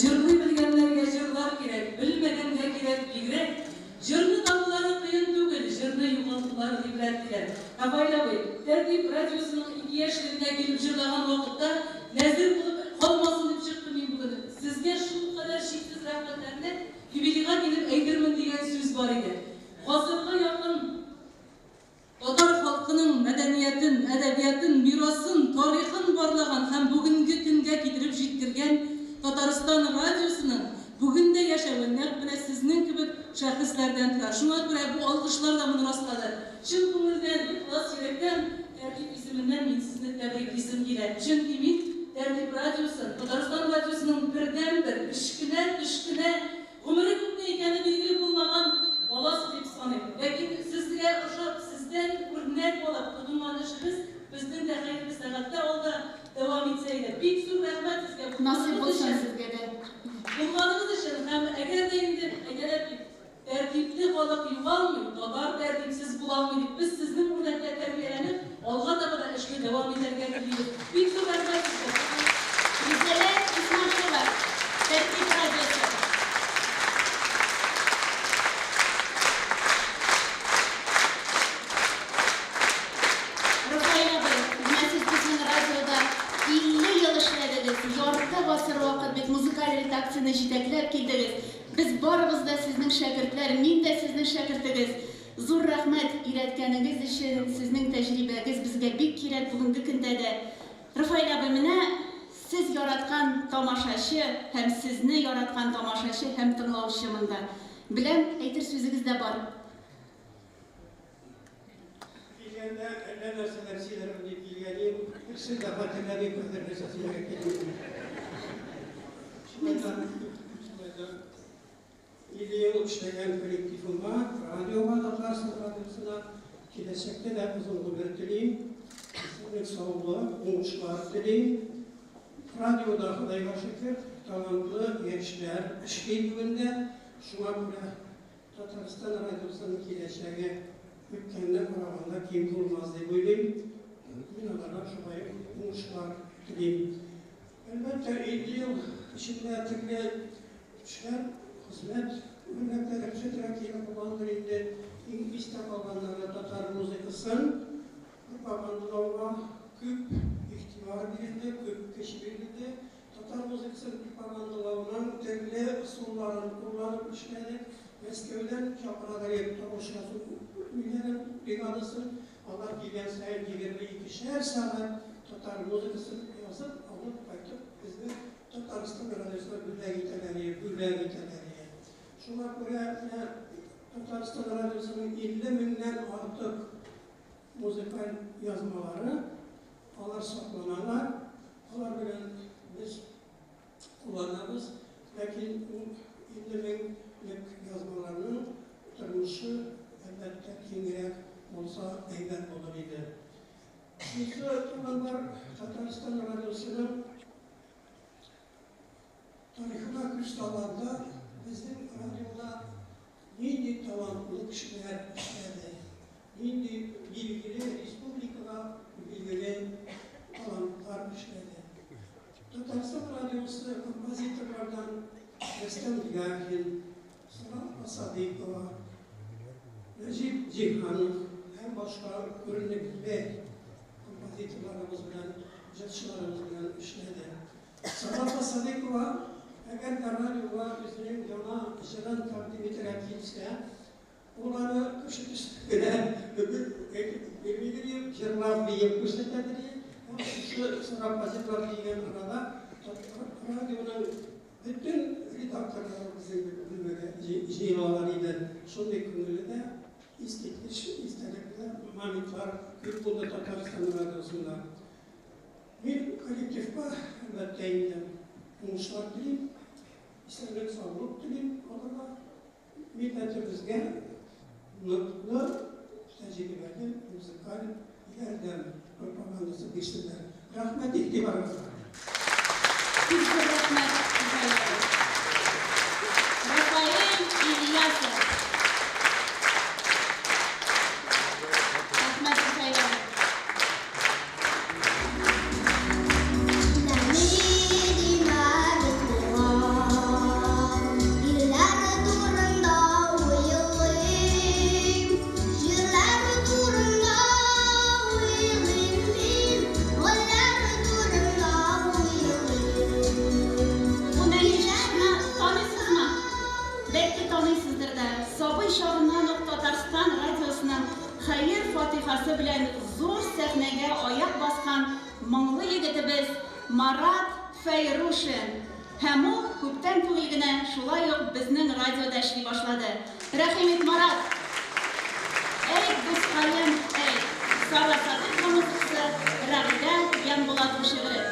Жырлый білгенлерге жырлар керек, білмегенге керек бигрәк. Жырны табулары кыйын түгел, жырны югалтулар дип беләләр. Абайлабый, Тәртип радиосының 2 яшьлегенә килеп җырлаган вакытта нәзер булып калмасын дип чыктым мин бүген. Сезгә шулкадәр шиксез рәхмәтләрне юбилейга килеп әйтермен дигән сүз бар иде. Гасырга якын татар халкының мәдәниятен, әдәбиятын, мирасын, тарихын барлаган һәм бүгенге көнгә китереп җиткергән Татарстан радиосының бүгендә яшәве нәкъ менә сезнең кебек шәхесләрдән тора. Шуңа күрә бу алкышлар да моны раслады. Чын күңелдән, ихлас йөрәктән Тәртип исеменнән мин сезне тәбриклисем килә. Чөнки мин Тәртип радиосын, Татарстан радиосының бердән-бер кечкенә гомере күпме икәне билгеле булмаган баласы дип саныйм. Ләкин сезгә ошап, сездән үрнәк алып тотынган эшебез безнең дә хәерле сәгатьтә алда дәвам итсә иде. Бик зур рәхмәт сезгә. Насыйп булсын сезгә дә. Булганыңыз өчен һәм әгәр дә инде тәртипле халык югалмый, татар тәртипсез була алмый дип без сезнең үрнәккә тәрбияләнеп, алга таба да эшне дәвам итәргә телибез. Бик зур рәхмәт сезгә. Ризалә Исмәгыйлова, Тәртип радиосы. Рафаэль абый, сез безнең радиода 50 ел эшләдегез. Ярты гасыр вакыт бит музыкаль редакцияны җитәкләп килдегез. Без барыбыз да сезнең шәкертләр, мин дә сезнең шәкертегез. Зур рәхмәт өйрәткәнегез өчен, сезнең тәҗрибәгез безгә бик кирәк бүгенге көндә дә. Рафаэль абый, менә сез яраткан тамашачы һәм сезне яраткан тамашачы һәм тыңлаучы монда. Беләм, әйтер сүзегез дә бар. Килгәндә әллә нәрсәләр сөйләрмен дип килгәнем, сез дә хәтерләгән күрдегез сөйләргә килгән. 50 ел эшләгән коллективыма, радиома, Татарстан радиосына киләчәктә дә озын гомер телим, сезнең саулык, уңышлар телим. Радиода Худайга шөкер, талантлы яшьләр эшли бүгендә. Шуңа күрә Татарстан радиосының киләчәге үткәннән караганда ким булмас дип уйлыйм. Мин аларга шулай уңышлар телим. Әлбәттә, 50 ел içinde tıklı işler, hizmet, örnekler hepsi kira kullandırıldı. İngilizce kalanlara Tatar müzikasın, propagandalama küp ihtibar verildi, küp kişi verildi. Tatar müzikasının propagandalamanın tıklı usullarını kullanıp işledik. Meskev'den Çapradar'ya Tavuşyası Ünlü'nün brigadasın. Allah gelen sayın 22'şer saat Tatar müzikasını yazıp alıp bakıp bizde Tataristan radyosu'na gürler giteleri. Şuna göre Tataristan radyosu'nun 50.000'den artık müzikal yazmaları, onlar saklananlar, onlar bilen biz kullanırız. Lakin 50.000'lik yazmalarının tırmışı elbette kengirek olsa eyden olabilir. Bizde olanlar Tataristan radyosu'nun tarihine kristallarda bizim radyoda neydi talantlı kişiler işledi, neydi bilgili Respublika'da bilgili talantlar işledi. Tatarstan radyosu kompozitörlerden Rüstem Bilahin, Sırat Asadikova, Necip Cihanov hem başka örnekli kompozitörlerimiz bilen, icatçılarımız bilen işledi. Sırat Asadikova eğer radyoda bizim yana işleden takdim ederekilse, onları kışık üstüne bir jırlar diyip gösterdiler. Şu Sırat Asadikova diyen arada radyonun bütün redaktörlerimizin jivalarıyla şunday günleri de istedikler, mamiklar, Kürtbulda Tataristan radyosunda. Bir kolektif var, elbette indim. Uğuşlar dileyim, isterlik sağlık dileyim, onlara milletimizge mutlu, tecrübeli, müzikal yerden propagandası geçtiler. Rahmet ihtibarınızla. Рафаэль Ильясов. Рахмат, Рафаэль. Намерена Марат Фәйрушин. Һәм ул күптән түгел генә шулай ук безнең радиода эшли башлады. Рәхим ит, Марат. Әйт, дускаем, әйт. Сара Садык музыкасы, Рәгыйдә Янбулатов шигыре.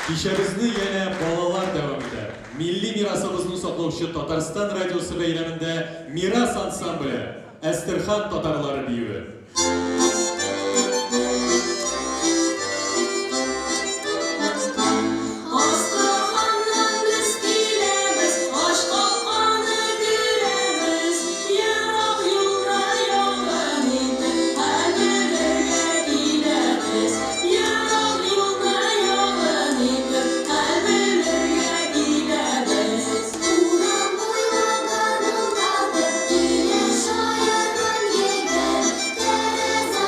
Kişemizni yine balalar devam eder. Milli mirasımızın saklauchi Tatarstan radyosu beyramında Miras ansambli Estirhan Tatarları biyu. Teresa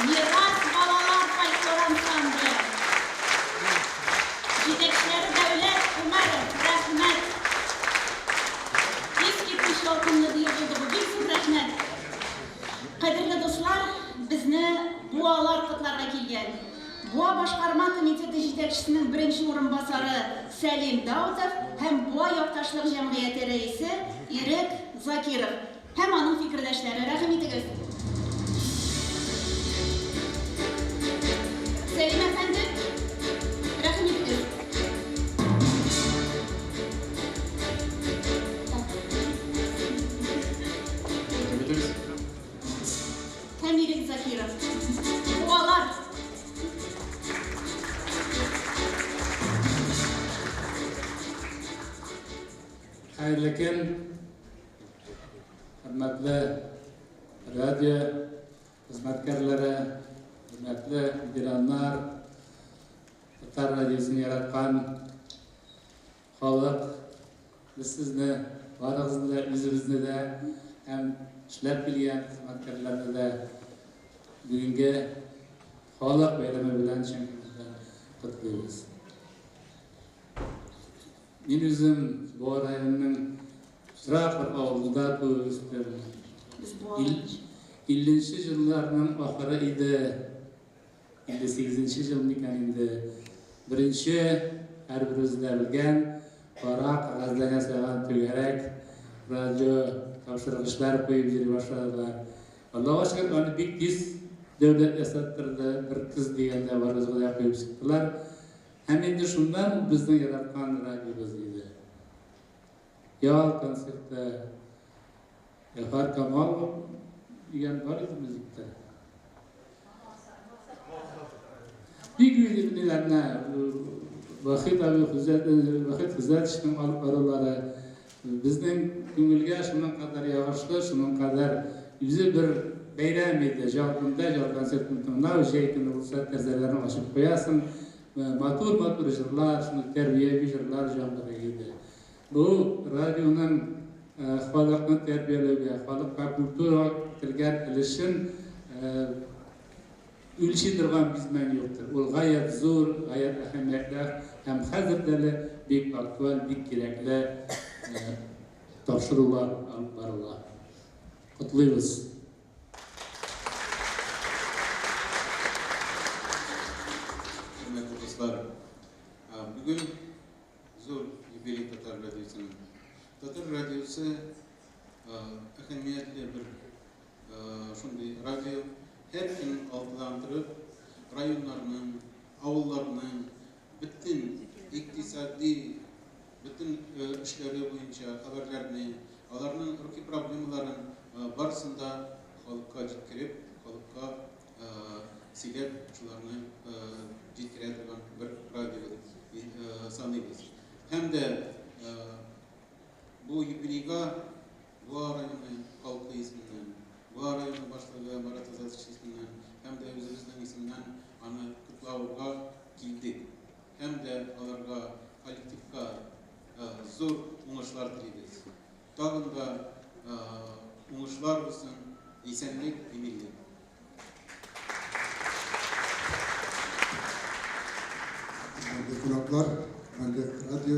Miras Balalar Folklor Ansamblı. Жетекшілері Дәулет Умаров, рахмет. Ескерткіш ялқынлы дүйірілді бұл бексіз рахмет. Қадірлі достар, бізні буалар құтларға келген. Буа башқарма комитеті жетекшісінің бірінші орынбасары Сәлим Даутов һәм Буа якташлык җәмгыяте рәисе Ирек Закиров һәм аның фикердәшләре. Рәхим итегез. Сәлим әфәнде, рәхим итегез. Һәм Ирек Закиров. Буалар. Hayırlı gün, hürmetli radyo hizmetkarları, hürmetli müdiranlar, Tatar Radyosu'nu yaratkan halk, biz sizni varığınızda, yüzünüzde de hem işlep bilgen hizmetkarlarını da bugünkü halk bayrami bilen şeklinde kutluyoruz. Men özüm bu rayonning Şırak bir avluda o'sdim. 50-chi yillarning oxiri edi. 58-chi yilmikan endi. Birinchi har birimizda bilgan qora qog'ozdan yasalgan to'garak radio topshiriqlar qo'yib yura boshladilar. Allohga shukr, uni bek tez davlat yasattirdi, bir qiz deganda barozga qo'yib chiqdilar. Hem endi shundan bizning yaratgan radiomiz edi. Yol konsertda Gafar Kamal degan bor edi muzikda. Bigüylilarni vaqt xizmatning oralari bizning ko'ngilga shundan qadar yog'ishli, shundan qadar yuzi bir bayram edi. Jalqinda konsertni navjaytini bo'lsa tazalarini ochib qo'yasin. Matur jırlar, şunu terbiyevi jırlar janları edi. Bu radyonun xalqni terbiyelege, xalqqa kultura tilga ilişin ülüşüdürgen bizmen yoktur. O gayet zor, gayet ehemmiyetli, hem hazırdalı, bek aktual, bek gerekli topşırılar barılar. Kutluyuz. Bugün zor yubiley Tatar Radyosu'nun. Tatar Radyosu ehemmiyetli bir radyo. Her gün algılandırıp rayonlarının, avullarının bütün iktisadi, bütün işleri boyunca haberlerini, onların ırkı problemlerin barısında halka yetkirip, halka silep şularını yetkiredilen bir radyo sanıyoruz. Hem de bu yubileyga bu rayonun halkı isminden, bu rayonun başlığı Marat Azatçı isminden, hem de özümüzden isminden anı kutlavurga girdik. Hem de onlarga kolektifka zor uğuşlar dileriz. Tağında uğuşlar olsun, esenlik, eminlik. Konaklar, radyo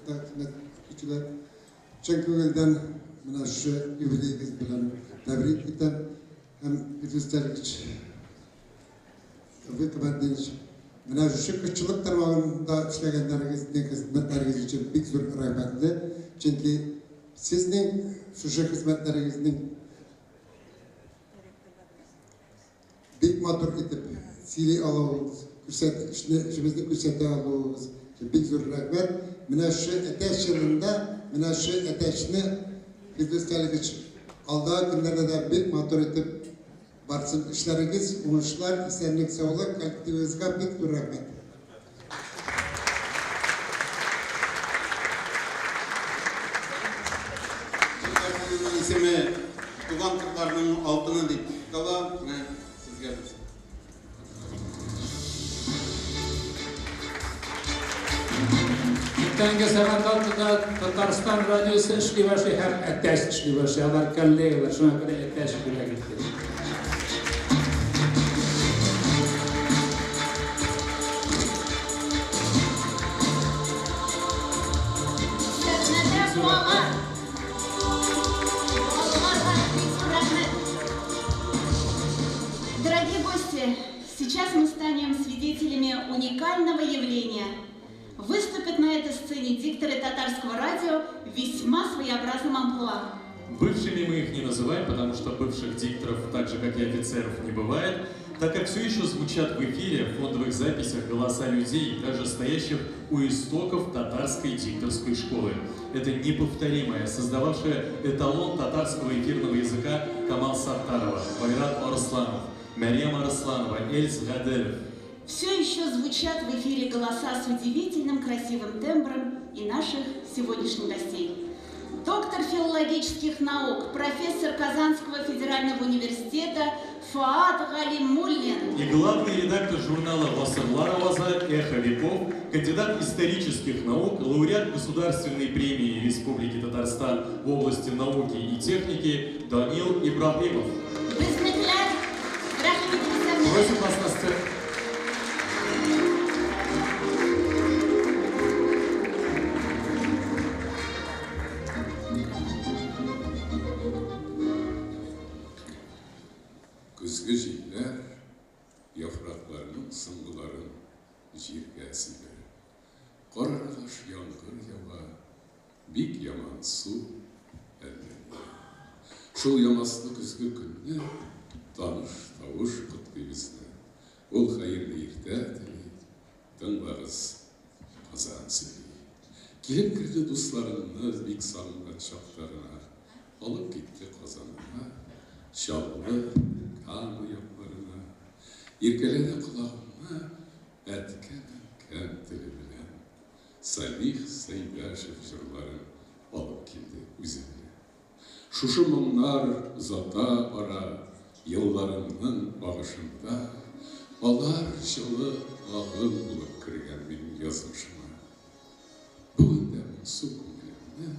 hizmetçiler, Çenköy'den mana şu yubileyimiz bilen tebrik eten hem üstəlik hükümetiniz mana şu kışçılık tarafında işleyenlerimizin hizmetleriniz için pek zor rahmetli. Çünkü sizin şu hizmetlerinizin bek motor edip sili alıyoruz. İşimizni kürsete alıyoruz. Pek zor rahmet. Mana şu ateş yılında, mana şu ateşini üstəlik aldığı günlerde de bek motor edip barsın işleriniz, uğuşlar, esenlik, sağlık, kolektivinizge pek zor rahmet. İsmi Tugan Kırklarının altını deyip kala sizge bilsin. Tenge Seventaltı'da Tatarstan Radyosu işlibaşı hem ateş işlibaşı. Alar kalleyle şuna kadar ateş bile gitti. Знаете, сейчас мы станем свидетелями уникального явления. Выступят на этой сцене дикторы татарского радио в весьма своеобразном амплуа. Бывшими мы их не называем, потому что бывших дикторов, так же как и офицеров, не бывает, так как все еще звучат в эфире, в фондовых записях голоса людей, даже стоящих у истоков татарской дикторской школы. Это неповторимое, создававшее эталон татарского эфирного языка Камал Саттарова, Байрат Арсланов, Марьям Арсланова, Эльс Гаделев. Все еще звучат в эфире голоса с удивительным красивым тембром и наших сегодняшних гостей. Доктор филологических наук, профессор Казанского федерального университета Фуат Галимуллин. И главный редактор журнала «Васырлар Аваза. Эхо веков», кандидат исторических наук, лауреат Государственной премии Республики Татарстан в области науки и техники Данил Ибрагимов. Просим вас на сцену. Күзгі жейлер, яфрақларының сыңғыларын жерге сілер. Қарағаш яңғыр ява, бик яман су әлмені. Шул ямаслы күзгі күнне таныш тауыш құтқи бізні. Ол қайырлы ерте тілейді, тыңлағыз қазан сөйлейді. Келіп кірді дусларына, бик сағынған шақтарына, алып кетті қазанына, шалғы қаны яқларына, еркеледі құлағына, әткені кәм тілі білен, Салих Сайбашев жырларын алып келді өзіне. Шушы мұңнар ұзата бара, елларымның бағышында, алар жылы ағыл болып кірген менің yazmışıma. Бүгінде мұнсу көңілімді,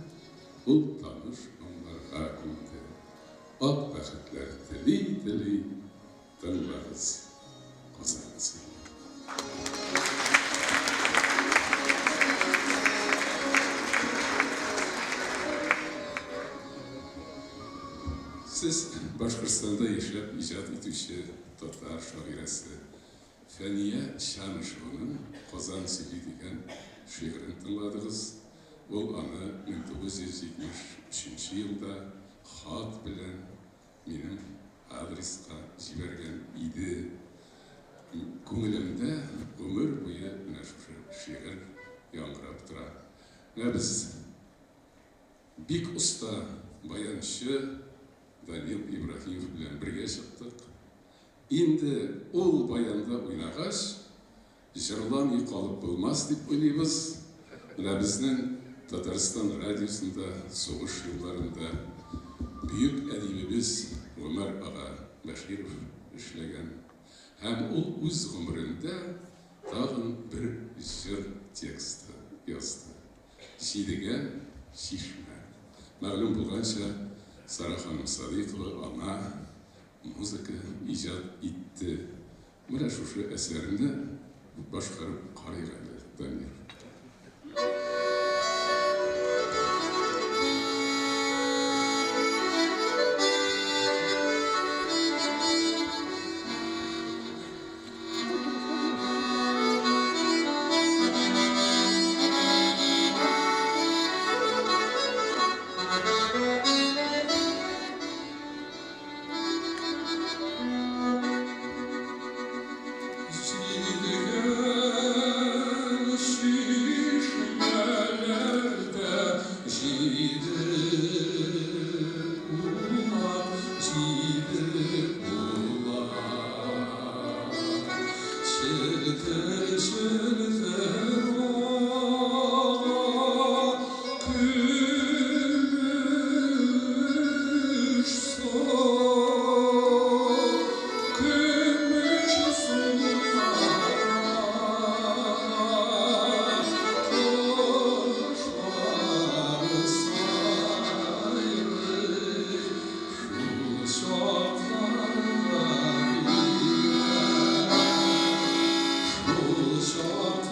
бұл таныш мұңларға көңді. Ақ бақытлар тілей-тілей, тыңлағыз қозаңызы. Siz Башқұртстанда ешеп ижад етуші татар шағирасы Фәния Шанышеваның «Қозан сөйлей» деген шиғырын тыңладыңыз. Ол аны 1973 жылда хат білен менің адресқа жіберген иді. Көңілімде өмір бойы шиғыр яңғырап тұра. Біз бик ұста баяншы Данил Ибрагимов белән бергә чыктык. Инде ул баянда уйнагаш, җырламый калып булмас дип уйлыйбыз. Менә безнең Татарстан радиосында сугыш елларында бөек әдибебез Өмәр ага Баширов эшләгән. Һәм ул үз гомерендә тагын бер җыр тексты язды. Шидегән шишмә. Мәгълүм булганча Сарахан Садыйкова ана музыка ижад итте. Менә шушы әсәрне башкарып карыйк әле, Данир. Short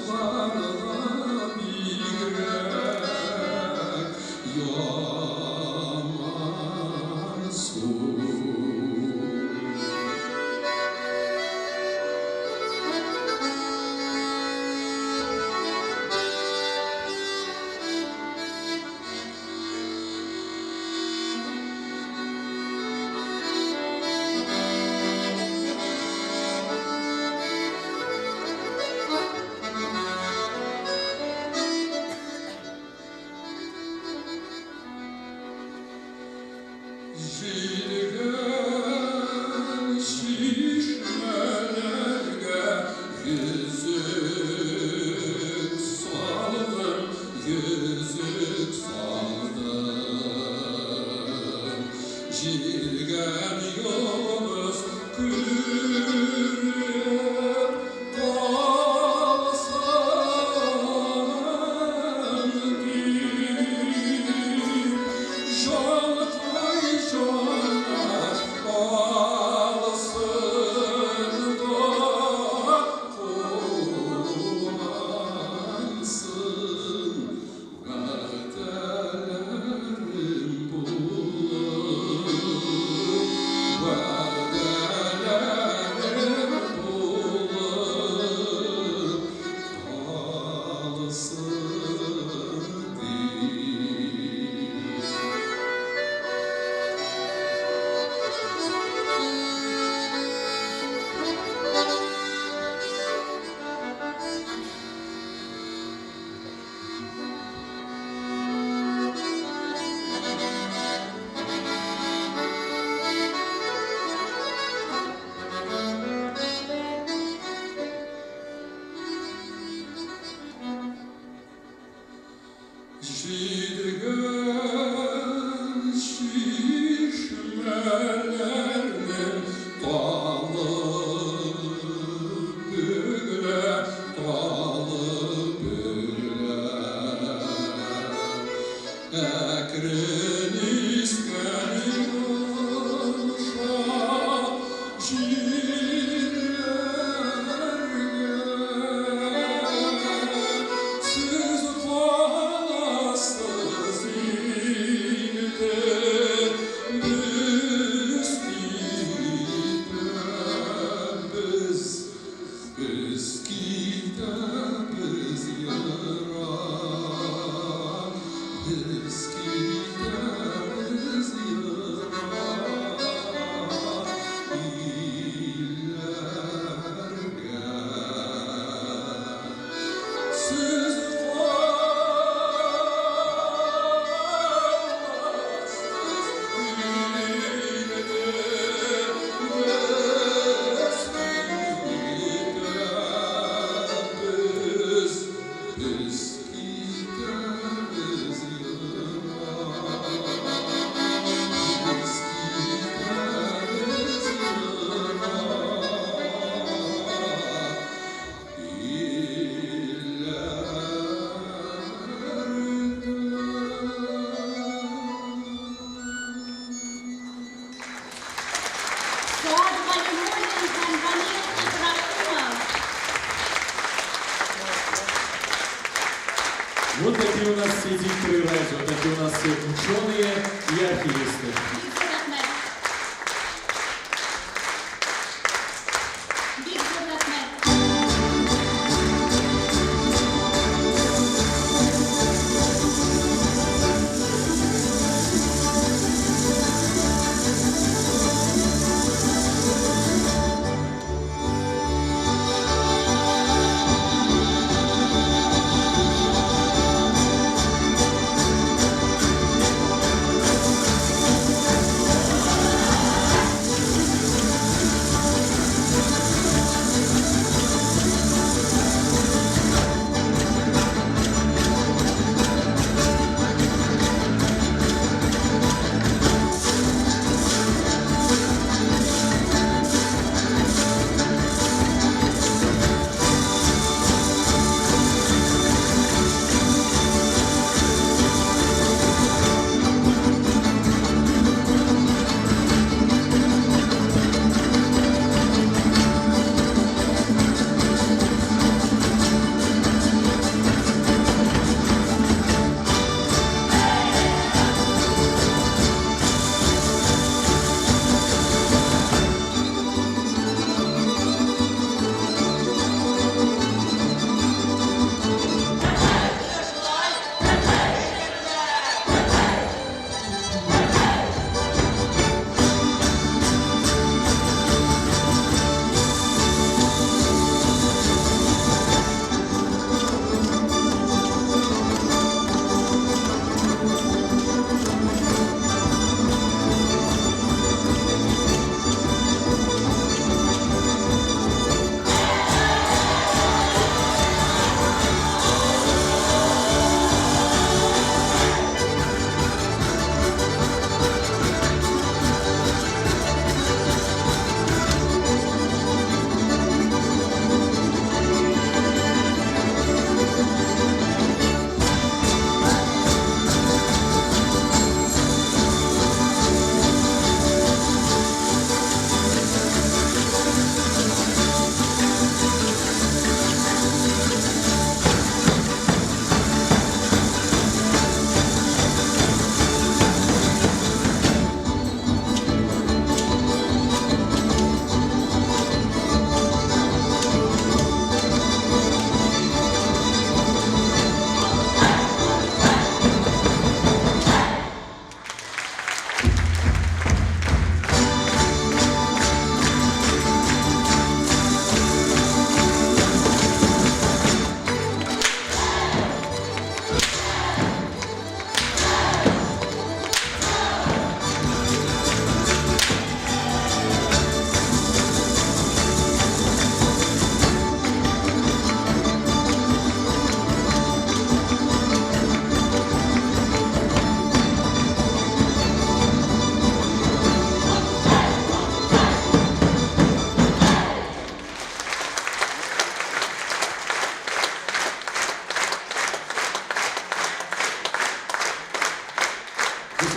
Вот такие у нас все дикторы радио, такие у нас все ученые и архивисты.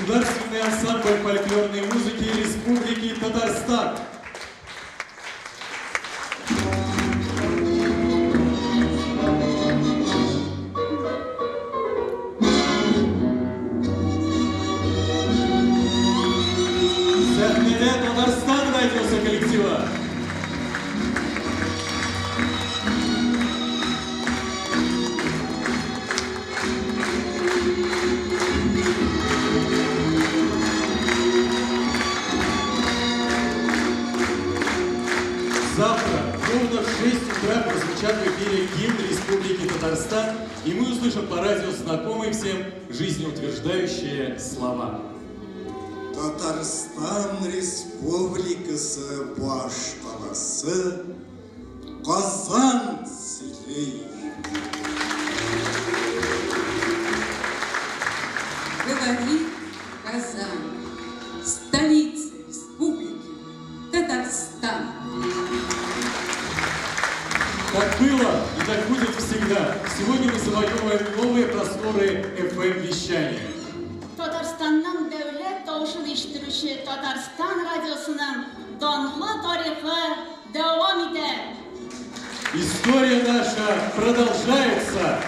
Государственный ансамбль фольклорной музыки Республики Татарстан. Сәхнеде Татарстан радиосы коллектива. Завтра ровно в 6 утра прозвучат в эфире гимн Республики Татарстан, и мы услышим по радио знакомые всем жизнеутверждающие слова. Татарстан Республикасы баштанасы Казан сөйлей. Говорит Казань, столица Республики Татарстан. Так было и так будет всегда. Сегодня мы завоевываем новые просторы FM-вещания. Татарстанның дәүләт тавышын ишеттерүче Татарстан радиосының данлы тарихы дәвам итә. История наша продолжается.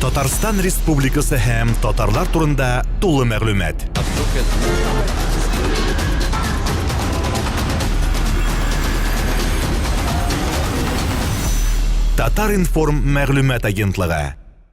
Татарстан Республикасы һәм татарлар турында тулы мәгълүмат. Татар информ мәгълүмат агентлыгы.